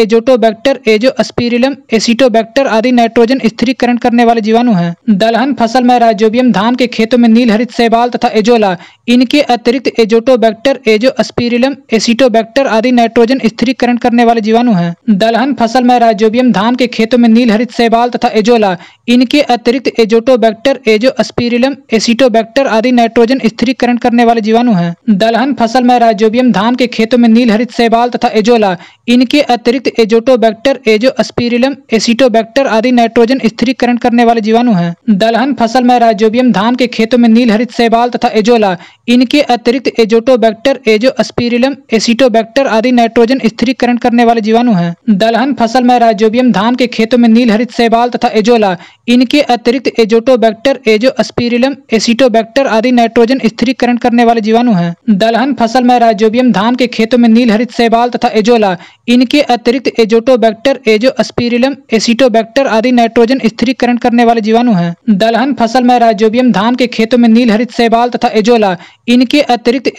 एजोस्पिरिलम, एसिटोबैक्टर आदि नाइट्रोजन स्थिरीकरण करने वाले जीवाणु हैं। दलहन फसल में राइजोबियम धान के खेतों में नील हरित शैवाल तथा एजोला, इनके अतिरिक्त एजोटोबैक्टर, एजोस्पिरिलम, एसिटोबैक्टर आदि नाइट्रोजन स्थिरीकरण करने वाले जीवाणु हैं। दलहन फसल में राइजोबियम धान के खेतों में नील हरित शैवाल तथा एजोला, इनके अतिरिक्त एजोटोबैक्टर, एजोस्पिरिलम, एसिटोबैक्टर आदि नाइट्रोजन स्थिरीकरण करने वाले जीवाणु हैं। दलहन फसल में राइजोबियम धान के खेतों में नील हरित शैवाल तथा एजोला, इनके अतिरिक्त एजोटोबैक्टर, एजोस्पिरिलम, एसिटोबैक्टर आदि नाइट्रोजन स्थिरीकरण करने वाले जीवाणु हैं। दलहन फसल में राइजोबियम धान के खेतों में नील हरित शैवाल तथा एजोला, इनके अतिरिक्त एजोटोबैक्टर, एजोस्पिरिलम, एसिटोबैक्टर आदि नाइट्रोजन स्थिरीकरण करने वाले जीवाणु हैं। दलहन फसल में राइजोबियम धान के खेतों में नील हरित शैवाल तथा एजोला, इनके अतिरिक्त एजोटोबैक्टर, एजोस्पिरिलम, एसिटोबैक्टर आदि नाइट्रोजन स्थिरीकरण करने वाले जीवाणु हैं। दलहन फसल में राइजोबियम धान के खेतों में नील हरित शैवाल तथा एजोला, इनके अतिरिक्त एजोटोबैक्टर, एजोस्पिरिलम, एसिटोबैक्टर आदि नाइट्रोजन स्थिरीकरण करने वाले जीवाणु हैं। दलहन फसल में राइजोबियम धान के खेतों में नील हरित शैवाल तथा एजोला, इनके अतिरिक्त एजोटोबैक्टर, एजोस्पिरिलम, एसिटोबैक्टर आदि नाइट्रोजन स्थिरीकरण करने वाले जीवाणु हैं। दलहन फसल में राइजोबियम धान के खेतों में नील हरित शैवाल तथा एजोला, इनके अतिरिक्त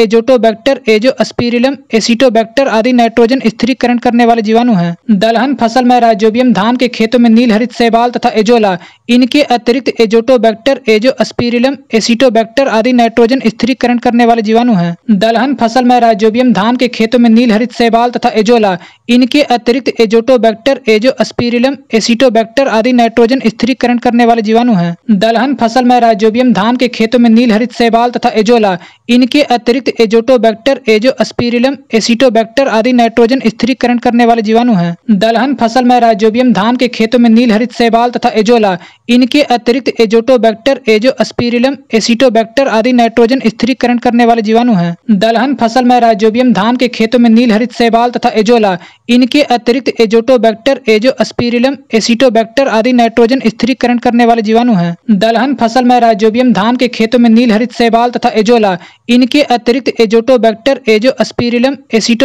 एजोटोबैक्टर, एजोस्पिरिलम, एसिटोबैक्टर आदि नाइट्रोजन स्थिरीकरण करने वाले जीवाणु हैं। दलहन फसल में राइजोबियम धान के खेतों में नील हरित शैवाल तथा एजोला, इनके अतिरिक्त एजोटोबैक्टर, एजोस्पिरिलम, एसिटोबैक्टर आदि नाइट्रोजन स्थिरीकरण करने वाले जीवाणु हैं। दलहन फसल में राइजोबियम धान के खेतों में नील हरित शैवाल तथा एजोला, इनके अतिरिक्त एजोटोबैक्टर, एजोस्पिरिलम, एसिटोबैक्टर आदि नाइट्रोजन स्थिरीकरण करने वाले जीवाणु हैं। दलहन फसल में राइजोबियम धान के खेतों में नील हरित शैवाल तथा एजोला, इनके अतिरिक्त एजोटोबैक्टर, एजोस्पिरिलम, एसिटोबैक्टर आदि नाइट्रोजन स्थिरीकरण करने वाले जीवाणु हैं। दलहन फसल में राइजोबियम धान के खेतों में नील हरित शैवाल तथा एजोला, इनके अतिरिक्त एजोटोबैक्टर, एजोस्पिरिलम, एसिटोबैक्टर आदि नाइट्रोजन स्थिरीकरण करने वाले जीवाणु हैं। दलहन फसल में राइजोबियम धान के खेतों में नील हरित शैवाल तथा एजोला, इनके अतिरिक्त एजोटोबैक्टर, एजोस्पिरिलम, एसिटोबैक्टर आदि नाइट्रोजन स्थिरीकरण करने वाले जीवाणु हैं। दलहन फसल में राइजोबियम धान के खेतों में नील हरित शैवाल तथा एजोला, इनके अतिरिक्त एजोटोबैक्टर, एजोस्पिरिलम, एसिटोबैक्टर आदि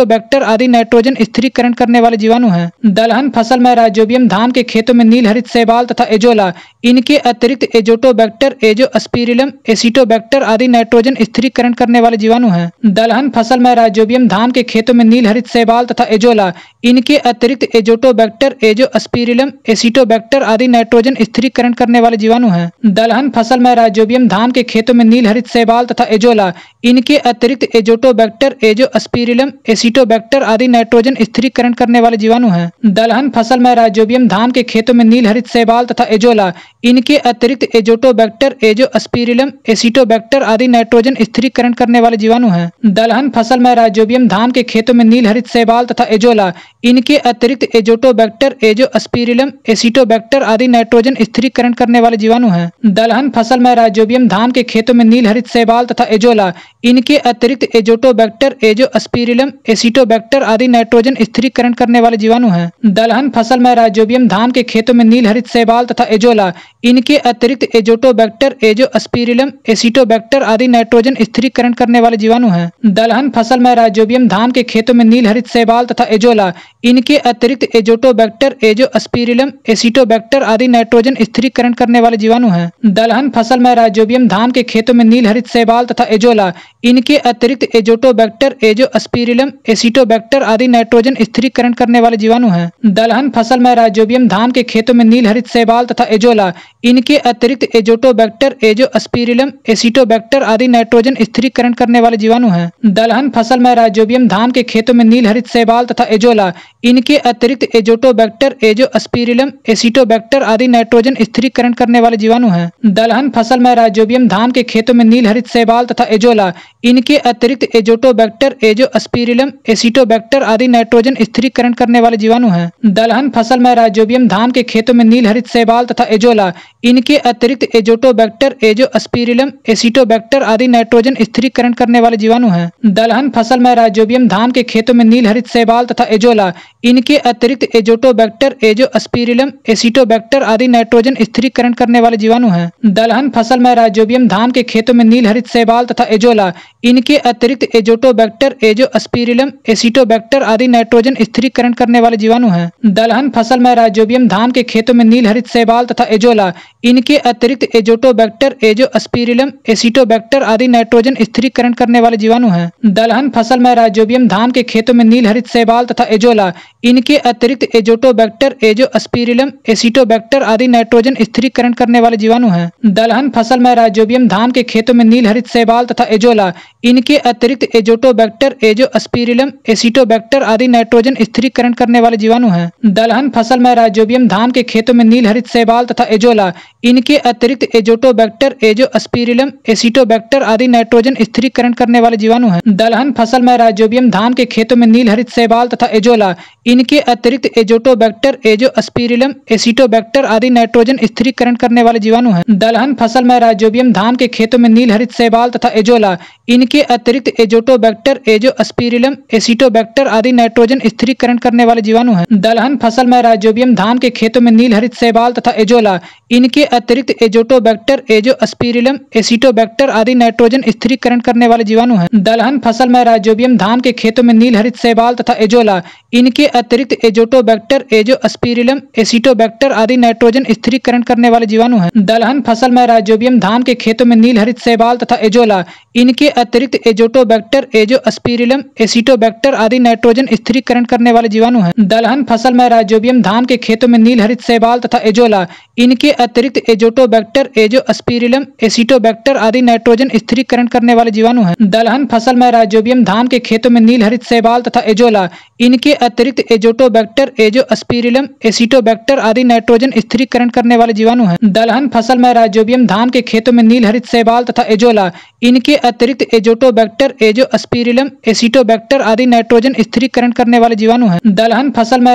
नाइट्रोजन स्थिरीकरण करने वाले जीवाणु हैं। दलहन फसल में राइजोबियम धान के खेतों में नील हरित शैवाल तथा एजोला, इनके अतिरिक्त एजोटोबैक्टर, एजोस्पिरिलम, एसिटोबैक्टर आदि नाइट्रोजन स्थिरीकरण करने वाले जीवाणु हैं। दलहन फसल में राइजोबियम धान के खेतों में नील हरित शैवाल तथा एजोला, इनके अतिरिक्त एजोटोबैक्टर, एजोस्पिरिलम, एसिटोबैक्टर आदि नाइट्रोजन स्थिरीकरण करने वाले जीवाणु हैं। दलहन फसल में राइजोबियम धान के खेतों में नील हरित शैवाल तथा एजोला, इनके अतिरिक्त एजोटोबैक्टर, एजोस्पिरिलम, एसिटोबैक्टर आदि नाइट्रोजन स्थिरीकरण करने वाले जीवाणु हैं। दलहन फसल में राइजोबियम धान के खेतों में नील हरित शैवाल तथा एजोला, इनके अतिरिक्त एजोटोबैक्टर, एजोस्पिरिलम, एसिटोबैक्टर आदि नाइट्रोजन स्थिरीकरण करने वाले जीवाणु हैं। दलहन फसल में राइजोबियम धान के खेतों में नील हरित शैवाल तथा एजोला, इनके अतिरिक्त एजोटोबैक्टर, एजोस्पिरिलम, एसिटोबैक्टर आदि नाइट्रोजन स्थिरीकरण करने वाले जीवाणु हैं। दलहन फसल में राइजोबियम धान के खेतों में नील हरित शैवाल तथा एजोला, इनके अतिरिक्त एजोटोबैक्टर, एजोस्पिरिलम, एसिटोबैक्टर आदि नाइट्रोजन स्थिरीकरण करने वाले जीवाणु हैं। दलहन फसल में राइजोबियम धान के खेतों में नील हरित शैवाल तथा एजोला, इनके अतिरिक्त एजोटोबैक्टर, एजोस्पिरिलम, एसिटोबैक्टर आदि नाइट्रोजन स्थिरीकरण करने वाले जीवाणु हैं। दलहन फसल में राइजोबियम धान के खेतों में नील हरित शैवाल तथा एजोला, इनके अतिरिक्त एजोटोबैक्टर, एजोस्पिरिलम, एसिटोबैक्टर आदि नाइट्रोजन स्थिरीकरण करने वाले जीवाणु हैं। दलहन फसल में राइजोबियम धान के खेतों में नील हरित शैवाल तथा एजोला, इनके अतिरिक्त एजोटोबैक्टर, एजोस्पिरिलम, एसिटोबैक्टर आदि नाइट्रोजन स्थिरीकरण करने वाले जीवाणु हैं। दलहन फसल में राइजोबियम धान के खेतों में नील हरित शैवाल तथा एजोला, इनके अतिरिक्त एजोटोबैक्टर, एजोस्पिरिलम, एसिटोबैक्टर आदि नाइट्रोजन स्थिरीकरण करने वाले जीवाणु हैं। दलहन फसल में राइजोबियम धान के खेतों में नील हरित शैवाल तथा एजोला, इनके अतिरिक्त एजोटोबैक्टर, एजोस्पिरिलम, एसिटोबैक्टर आदि नाइट्रोजन स्थिरीकरण करने वाले जीवाणु हैं। दलहन फसल में राइजोबियम धान के खेतों में नील हरित शैवाल तथा एजोला, इनके अतिरिक्त एजोटोबैक्टर, एजोस्पिरिलम, एसिटोबैक्टर आदि नाइट्रोजन स्थिरीकरण करने वाले जीवाणु हैं। दलहन फसल में राइजोबियम धान के खेतों में नील हरित शैवाल तथा एजोला, इनके अतिरिक्त एजोटोबैक्टर, एजोस्पिरिलम, एसिटोबैक्टर आदि नाइट्रोजन स्थिरीकरण करने वाले जीवाणु हैं। दलहन फसल में राइजोबियम धान के खेतों में नील हरित शैवाल तथा एजोला, इनके अतिरिक्त एजोटोबैक्टर, एजोस्पिरिलम, एसिटोबैक्टर आदि नाइट्रोजन स्थिरीकरण करने वाले जीवाणु हैं। दलहन फसल में राइजोबियम धान के खेतों में नील हरित शैवाल तथा एजोला, इनके अतिरिक्त एजोटोबैक्टर, एजोस्पिरिलम, एसिटोबैक्टर आदि नाइट्रोजन स्थिरीकरण करने वाले जीवाणु हैं। दलहन फसल में राइजोबियम धान के खेतों में नील हरित शैवाल तथा एजोला, इनके अतिरिक्त एजोटोबैक्टर, एजोस्पिरिलम, एसिटोबैक्टर आदि नाइट्रोजन स्थिरीकरण करने वाले जीवाणु हैं। दलहन फसल में राइजोबियम धान के खेतों में नील हरित शैवाल तथा एजोला, इनके अतिरिक्त एजोटोबैक्टर, एजोस्पिरिलम, एसिटोबैक्टर आदि नाइट्रोजन स्थिरीकरण करने वाले जीवाणु हैं। दलहन फसल में राइजोबियम धान के खेतों में नील हरित शैवाल तथा एजोला, इनके अतिरिक्त एजोटोबैक्टर, एजोस्पिरिलम, एसिटोबैक्टर आदि नाइट्रोजन स्थिरीकरण करने वाले जीवाणु हैं। दलहन फसल में राइजोबियम धान के खेतों में नील हरित शैवाल तथा एजोला, इनके अतिरिक्त एजोटोबैक्टर, एजोस्पिरिलम, एसिटोबैक्टर आदि नाइट्रोजन स्थिरीकरण करने वाले जीवाणु हैं। दलहन फसल में राइजोबियम धान के खेतों में नील हरित शैवाल तथा एजोला, इनके अतिरिक्त एजोटोबैक्टर, एजोस्पिरिलम, एसिटोबैक्टर आदि नाइट्रोजन स्थिरीकरण करने वाले जीवाणु हैं। दलहन फसल में राइजोबियम धान के खेतों में नील हरित शैवाल तथा एजोला, इनके अतिरिक्त एजोटोबैक्टर, एजोस्पिरिलम, एसिटोबैक्टर आदि नाइट्रोजन स्थिरीकरण करने वाले जीवाणु हैं। दलहन फसल में राइजोबियम धान के खेतों में नील हरित शैवाल तथा एजोला, इनके अतिरिक्त एजोटोबैक्टर, एजोस्पिरिलम, एसिटोबैक्टर आदि नाइट्रोजन स्थिरीकरण करने वाले जीवाणु हैं। दलहन फसल में राइजोबियम धान के खेतों में नील हरित शैवाल तथा एजोला, इनके अतिरिक्त एजोटोबैक्टर, एजोस्पिरिलम, एसिटोबैक्टर आदि नाइट्रोजन स्थिरीकरण करने वाले जीवाणु हैं। दलहन फसल में राइजोबियम धान के खेतों में नील हरित शैवाल तथा एजोला, इनके अतिरिक्त एजोटोबैक्टर, एजोस्पिरिलम, एसिटोबैक्टर आदि नाइट्रोजन स्थिरीकरण करने वाले जीवाणु हैं। दलहन फसल में राइजोबियम धान के खेतों में नील हरित शैवाल तथा एजोला, इनके अतिरिक्त एजोटोबैक्टर, एजोस्पिरिलम, एसिटोबैक्टर आदि नाइट्रोजन स्थिरीकरण करने वाले जीवाणु हैं। दलहन फसल में राइजोबियम धान के खेतों में नील हरित शैवाल तथा एजोला, इनके अतिरिक्त एजोटोबैक्टर, एजोस्पिरिलम, एसिटोबैक्टर आदि नाइट्रोजन स्थिरीकरण करने वाले जीवाणु हैं। दलहन फसल में राइजोबियम धान के खेतों में नील हरित शैवाल तथा एजोला, इनके अतिरिक्त एजोटोबैक्टर, एजोस्पिरिलम, एसिटोबैक्टर आदि नाइट्रोजन स्थिरीकरण करने वाले जीवाणु हैं। दलहन फसल में राइजोबियम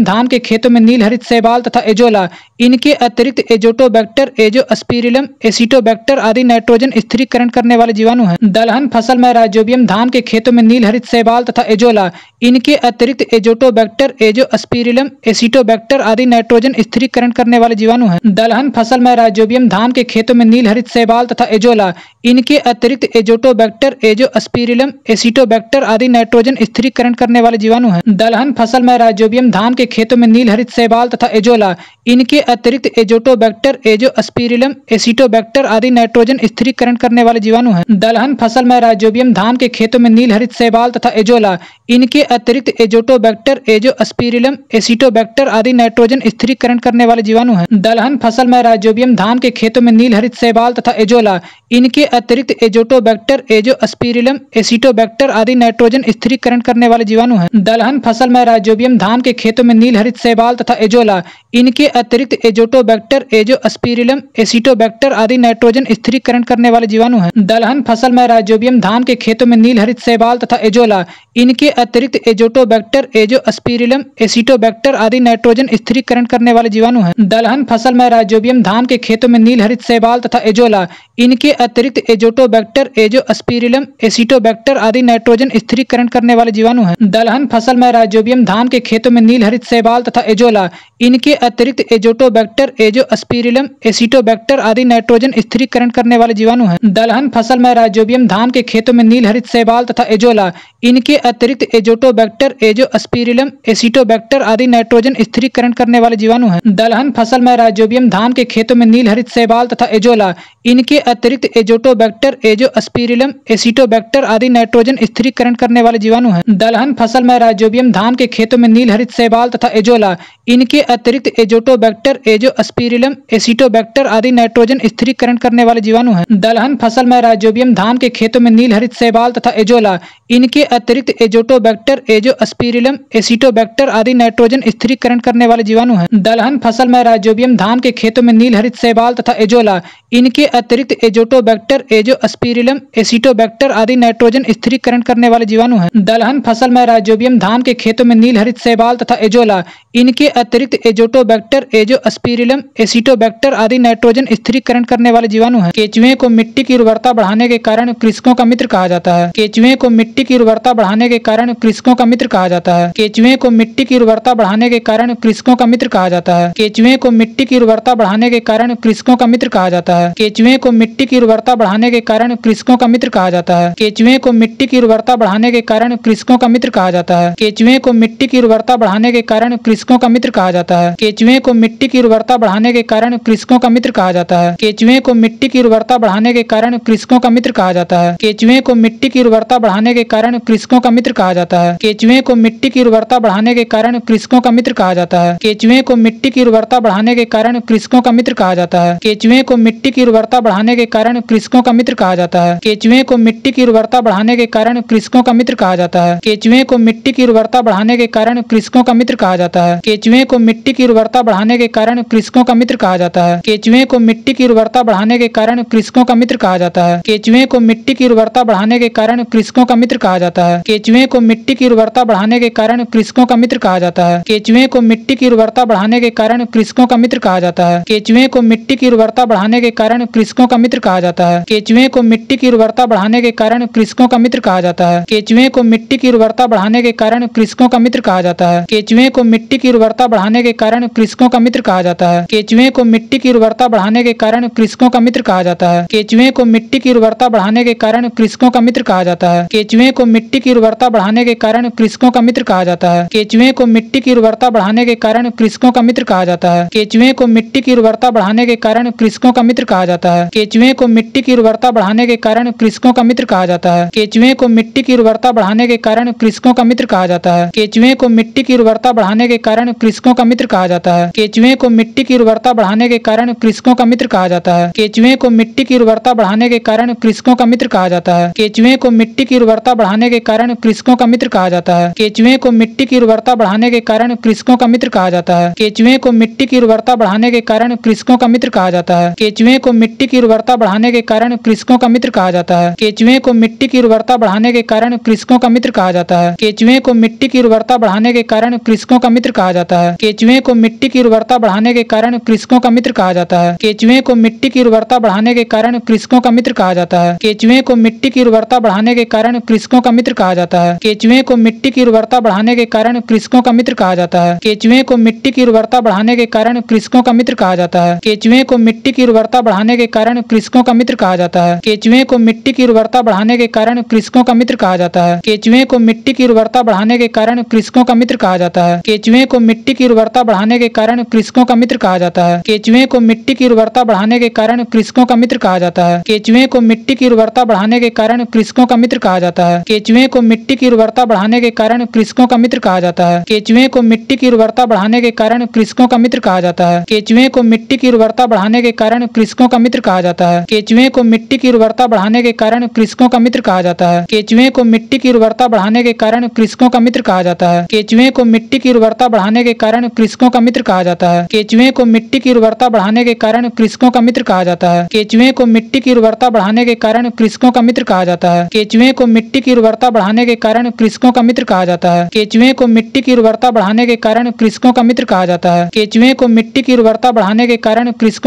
धान के खेतों में नील हरित शैवाल तथा एजोला, इनके अतिरिक्त एजोटोबैक्टर, एजोस्पिरिलम, एसिटोबैक्टर आदि नाइट्रोजन स्थिरीकरण करने वाले जीवाणु हैं। दलहन फसल में राइजोबियम धान के खेतों में नील हरित शैवाल तथा एजोला, इनके अतिरिक्त एजोटोबैक्टर, एजोस्पिरिलम, एसिटोबैक्टर आदि नाइट्रोजन स्थिरीकरण करने वाले जीवाणु हैं। दलहन फसल में राइजोबियम धान के खेतों में नील हरित शैवाल तथा एजोला, इनके अतिरिक्त एजोटोबैक्टर, एजोस्पिरिलम, एसिटोबैक्टर आदि नाइट्रोजन स्थिरीकरण करने वाले जीवाणु हैं। दलहन फसल में राइजोबियम धान के खेतों में नील हरित शैवाल तथा एजोला, इनके अतिरिक्त एजोटोबैक्टर, एजोस्पिरिलम, एसिटोबैक्टर आदि नाइट्रोजन स्थिरीकरण करने वाले जीवाणु हैं। दलहन फसल में राइजोबियम धान के खेतों में नील हरित शैवाल तथा एजोला, इनके अतिरिक्त एजोटोबैक्टर, एजोस्पिरिलम, एसिटोबैक्टर आदि नाइट्रोजन स्थिरीकरण करने वाले जीवाणु हैं। दलहन फसल में राइजोबियम धान के खेतों में नील हरित शैवाल तथा एजोला, इनके अतिरिक्त एजोटोबैक्टर, एजोस्पिरिलम, एसिटोबैक्टर आदि नाइट्रोजन स्थिरीकरण करने वाले जीवाणु हैं। दलहन फसल में राइजोबियम धान के खेतों में नील हरित शैवाल तथा एजोला, इनके अतिरिक्त एजोटोबैक्टर, एजोस्पिरिलम, एसिटोबैक्टर आदि नाइट्रोजन स्थिरीकरण करने वाले जीवाणु हैं। दलहन फसल में राइजोबियम धान के खेतों में नील हरित शैवाल तथा एजोला, इनके अतिरिक्त एजोटोबैक्टर, एजोस्पिरिलम, एसिटोबैक्टर आदि नाइट्रोजन स्थिरीकरण करने वाले जीवाणु हैं। दलहन फसल में राइजोबियम धान के खेतों में नील हरित शैवाल तथा एजोला, इनके अतिरिक्त एजोटोबैक्टर, एजोस्पिरिलम, एसिटोबैक्टर आदि नाइट्रोजन स्थिरीकरण करने वाले जीवाणु हैं। दलहन फसल में राइजोबियम धान के खेतों में नील हरित शैवाल तथा एजोला, इनके अतिरिक्त एजोटोबैक्टर, एजोस्पिरिलम, एसिटोबैक्टर आदि नाइट्रोजन स्थिरीकरण करने वाले जीवाणु हैं। दलहन फसल में राइजोबियम धान के खेतों में नील हरित शैवाल तथा एजोला, इनके अतिरिक्त एजोटोबैक्टर, एजोस्पिरिलम, एसिटोबैक्टर आदि नाइट्रोजन स्थिरीकरण करने वाले जीवाणु हैं। दलहन फसल में राइजोबियम धान के खेतों में नील हरित शैवाल तथा एजोला, इनके अतिरिक्त एजोटोबैक्टर, एजोस्पिरिलम, एसिटोबैक्टर आदि नाइट्रोजन स्थिरीकरण करने वाले जीवाणु हैं। दलहन फसल में राइजोबियम, धान के खेतों में नील हरित शैवाल तथा एजोला। इनके अतिरिक्त एजोटोबैक्टर, एजोस्पिरिलम, एसिटोबैक्टर आदि नाइट्रोजन स्थिरीकरण करने वाले जीवाणु हैं। दलहन फसल में राइजोबियम, धान के खेतों में नील हरित शैवाल तथा एजोला। इनके अतिरिक्त एजोटोबैक्टर, एजोस्पिरिलम, एसिटोबैक्टर आदि नाइट्रोजन स्थिरीकरण करने वाले जीवाणु हैं। दलहन फसल में राइजोबियम, धान के खेतों में नील हरित शैवाल तथा एजोला। इनके अतिरिक्त एजोटोबैक्टर, एजोस्पिरिलम, एसिटोबैक्टर आदि नाइट्रोजन स्थिरीकरण करने वाले जीवाणु हैं। केंचुए को मिट्टी की उर्वरता बढ़ाने के कारण कृषकों का मित्र कहा जाता है। केंचुए को मिट्टी की उर्वरता बढ़ाने के कारण कृषकों का मित्र कहा जाता है। केंचुए को मिट्टी की उर्वरता बढ़ाने के कारण कृषकों का मित्र कहा जाता है। केंचुए को मिट्टी की उर्वरता बढ़ाने के कारण कृषकों का मित्र कहा जाता है। केंचुए को मिट्टी की उर्वरता बढ़ाने के कारण कृषकों का मित्र कहा जाता है। केंचुए को मिट्टी की उर्वरता बढ़ाने के कारण कृषकों का मित्र कहा जाता है। केंचुए को मिट्टी की उर्वरता बढ़ाने के कारण कृषकों का मित्र कहा जाता है। केंचुए को मिट्टी की उर्वरता बढ़ाने के कारण कृषकों का मित्र कहा जाता है। केंचुए को मिट्टी की उर्वरता बढ़ाने के कारण कृषकों का मित्र कहा जाता है। केंचुए को मिट्टी की उर्वरता बढ़ाने के कारण कृषकों का मित्र कहा जाता है। केंचुए को मिट्टी की उर्वरता बढ़ाने के कारण कृषकों का मित्र कहा जाता है। केंचुए को मिट्टी की उर्वरता बढ़ाने के कारण कृषकों का मित्र कहा जाता है। केंचुए को मिट्टी की उर्वरता बढ़ाने के कारण कृषकों का मित्र कहा जाता है। केंचुए को मिट्टी की उर्वरता बढ़ाने के कारण कृषकों का मित्र कहा जाता है। केंचुए को मिट्टी की उर्वरता बढ़ाने के कारण कृषकों का मित्र कहा जाता है। केंचुए को मिट्टी की उर्वरता बढ़ाने के कारण कृषकों का मित्र कहा जाता है। केंचुए को मिट्टी की उर्वरता बढ़ाने के कारण कृषकों का मित्र कहा जाता है। केंचुए को मिट्टी की उर्वरता बढ़ाने के कारण कृषकों का मित्र कहा जाता है। केंचुए को मिट्टी की उर्वरता बढ़ाने के कारण कृषकों का मित्र कहा जाता है। केंचुए को मिट्टी की उर्वरता बढ़ाने के कारण कृषकों का मित्र कहा जाता है। केंचुए को मिट्टी की उर्वरता बढ़ाने के कारण कृषकों का मित्र कहा जाता है। केंचुए को मिट्टी की उर्वरता बढ़ाने के कारण कृषकों का मित्र कहा जाता है। केंचुए को मिट्टी की उर्वरता बढ़ाने के कारण कृषकों का मित्र कहा जाता है। केंचुए को मिट्टी की उर्वरता बढ़ाने के कारण कृषकों का मित्र कहा जाता है। केंचुए को मिट्टी की उर्वरता बढ़ाने के कारण कृषकों का मित्र कहा जाता है। केंचुए को मिट्टी की उर्वरता बढ़ाने के कारण कृषकों का मित्र कहा जाता है। केंचुए को मिट्टी की उर्वरता बढ़ाने के कारण कृषकों का मित्र कहा जाता है। केंचुए को मिट्टी की उर्वरता बढ़ाने के कारण कृषकों का मित्र कहा जाता है। केंचुए को मिट्टी की उर्वरता बढ़ाने के कारण कृषकों का मित्र कहा जाता है। केंचुए को मिट्टी की उर्वरता बढ़ाने के कारण कृषकों का मित्र कहा जाता है। केंचुए को मिट्टी की उर्वरता बढ़ाने के कारण कृषकों का मित्र कहा जाता है। केंचुए को मिट्टी की उर्वरता बढ़ाने के कारण कृषकों का मित्र कहा जाता है। केंचुए को मिट्टी की उर्वरता बढ़ाने के कारण कृषकों का मित्र कहा जाता है। केंचुए को मिट्टी की उर्वरता बढ़ाने के कारण कृषकों का मित्र कहा जाता है। केंचुए को मिट्टी की उर्वरता बढ़ाने के कारण कृषकों का मित्र कहा जाता है। केंचुए को मिट्टी की उर्वरता बढ़ाने के कारण कृषकों का मित्र कहा जाता है। केंचुए को मिट्टी की उर्वरता बढ़ाने के कारण कृषकों का मित्र कहा जाता है। केंचुए को मिट्टी की उर्वरता बढ़ाने के कारण कृषकों का मित्र कहा जाता है। केंचुए को मिट्टी की उर्वरता बढ़ाने के कारण कृषकों का मित्र कहा जाता है। केंचुए को मिट्टी की उर्वरता बढ़ाने के कारण कृषकों का मित्र कहा जाता है। केंचुए को मिट्टी की उर्वरता बढ़ाने के कारण कृषकों का मित्र कहा जाता है। केंचुए को मिट्टी की उर्वरता बढ़ाने के कारण कृषकों का मित्र कहा जाता है। केंचुए को मिट्टी की उर्वरता बढ़ाने के कारण कृषकों का मित्र कहा जाता है। केंचुए को मिट्टी की उर्वरता बढ़ाने के कारण कृषकों का मित्र कहा जाता है। केंचुए को मिट्टी की उर्वरता बढ़ाने के कारण कृषकों का मित्र कहा जाता है। केंचुए को मिट्टी की उर्वरता बढ़ाने के कारण कृषकों का मित्र कहा जाता है। केंचुए को मिट्टी की उर्वरता बढ़ाने के कारण कृषकों का मित्र कहा जाता है। केंचुए को मिट्टी की उर्वरता बढ़ाने के कारण कृषकों का मित्र कहा जाता है। केंचुए को मिट्टी की उर्वरता बढ़ाने के कारण कृषकों का मित्र कहा जाता है। केंचुए को मिट्टी की उर्वरता बढ़ाने के कारण कृषकों का मित्र कहा जाता है। केंचुए को मिट्टी की उर्वरता बढ़ाने के कारण कृषकों का मित्र कहा जाता है। केंचुए को मिट्टी की उर्वरता बढ़ाने के कारण कृषकों का मित्र कहा जाता है। केंचुए को मिट्टी की उर्वरता बढ़ाने के कारण कृषकों का मित्र कहा जाता है। केंचुए को मिट्टी की उर्वरता बढ़ाने के कारण कृषकों का मित्र कहा जाता है। केंचुए को मिट्टी की उर्वरता बढ़ाने के कारण कृषकों का मित्र कहा जाता है। केंचुए को मिट्टी की उर्वरता बढ़ाने के कारण कृषकों का मित्र कहा जाता है। केंचुए को मिट्टी की उर्वरता बढ़ाने के कारण कृषकों का मित्र कहा जाता है। केंचुए को मिट्टी की उर्वरता बढ़ाने के कारण कृषकों का मित्र कहा जाता है। केंचुए को मिट्टी की उर्वरता बढ़ाने के कारण कृषकों का मित्र कहा जाता है। केंचुए को मिट्टी की उर्वरता बढ़ाने के कारण कृषकों का मित्र कहा जाता है। केंचुए को मिट्टी की उर्वरता बढ़ाने के कारण कृषकों का मित्र कहा जाता है। केंचुए को मिट्टी की उर्वरता बढ़ाने के कारण कृषकों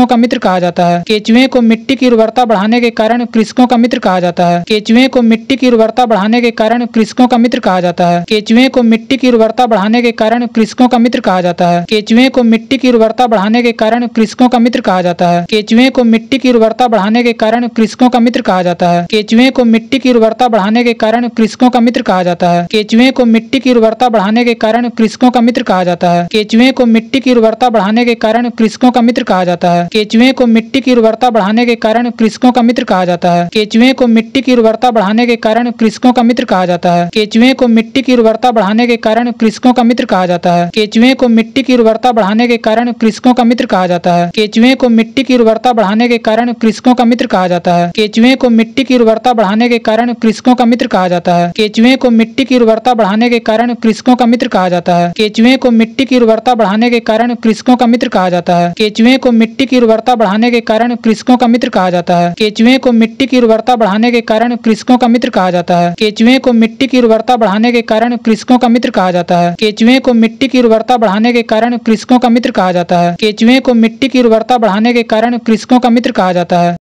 का मित्र कहा जाता है। केंचुए को मिट्टी की उर्वरता बढ़ाने के कारण कृषकों का मित्र कहा जाता है। केंचुए को मिट्टी की उर्वरता बढ़ाने के कारण कृषकों का मित्र कहा जाता है। केंचुए को मिट्टी की उर्वरता बढ़ाने के कारण कृषकों का मित्र कहा जाता है। केंचुए को मिट्टी की उर्वरता बढ़ाने के कारण कृषकों का मित्र कहा जाता है। केंचुए को मिट्टी की उर्वरता बढ़ाने के कारण कृषकों का मित्र कहा जाता है। केंचुए को मिट्टी की उर्वरता बढ़ाने के कारण कृषकों का मित्र कहा जाता है। केंचुए को मिट्टी की उर्वरता बढ़ाने के कारण कृषकों का मित्र कहा जाता है। केंचुए को मिट्टी की उर्वरता बढ़ाने के कारण कृषकों का मित्र कहा जाता है। केंचुए को मिट्टी की उर्वरता बढ़ाने के कारण कृषकों का मित्र कहा जाता है। केंचुए को मिट्टी की उर्वरता बढ़ाने के कारण कृषकों का मित्र कहा जाता है। केंचुए को मिट्टी की उर्वरता बढ़ाने के कारण कृषकों का मित्र कहा जाता है। केंचुए को मिट्टी की उर्वरता बढ़ाने के कारण कृषकों का मित्र कहा जाता है। केंचुए को मिट्टी की उर्वरता बढ़ाने के कारण कृषकों का मित्र कहा जाता है। केंचुए को मिट्टी की उर्वरता बढ़ाने के कारण कृषकों का मित्र कहा जाता है। केंचुए को मिट्टी की उर्वरता बढ़ाने के कारण कृषकों का मित्र कहा जाता है। केंचुए को मिट्टी की उर्वरता बढ़ाने के कारण कृषकों का मित्र कहा जाता है। केंचुए को मिट्टी की उर्वरता बढ़ाने के कारण कृषकों का मित्र कहा जाता है। केंचुए को मिट्टी की उर्वरता बढ़ाने के कारण कृषकों का मित्र कहा जाता है। केंचुए को मिट्टी की उर्वरता बढ़ाने के कारण कृषकों का मित्र कहा जाता है। केंचुए को मिट्टी की उर्वरता बढ़ाने के कारण कृषकों का मित्र कहा जाता है। केंचुए को मिट्टी की उर्वरता बढ़ाने के कारण कृषकों का मित्र कहा जाता है।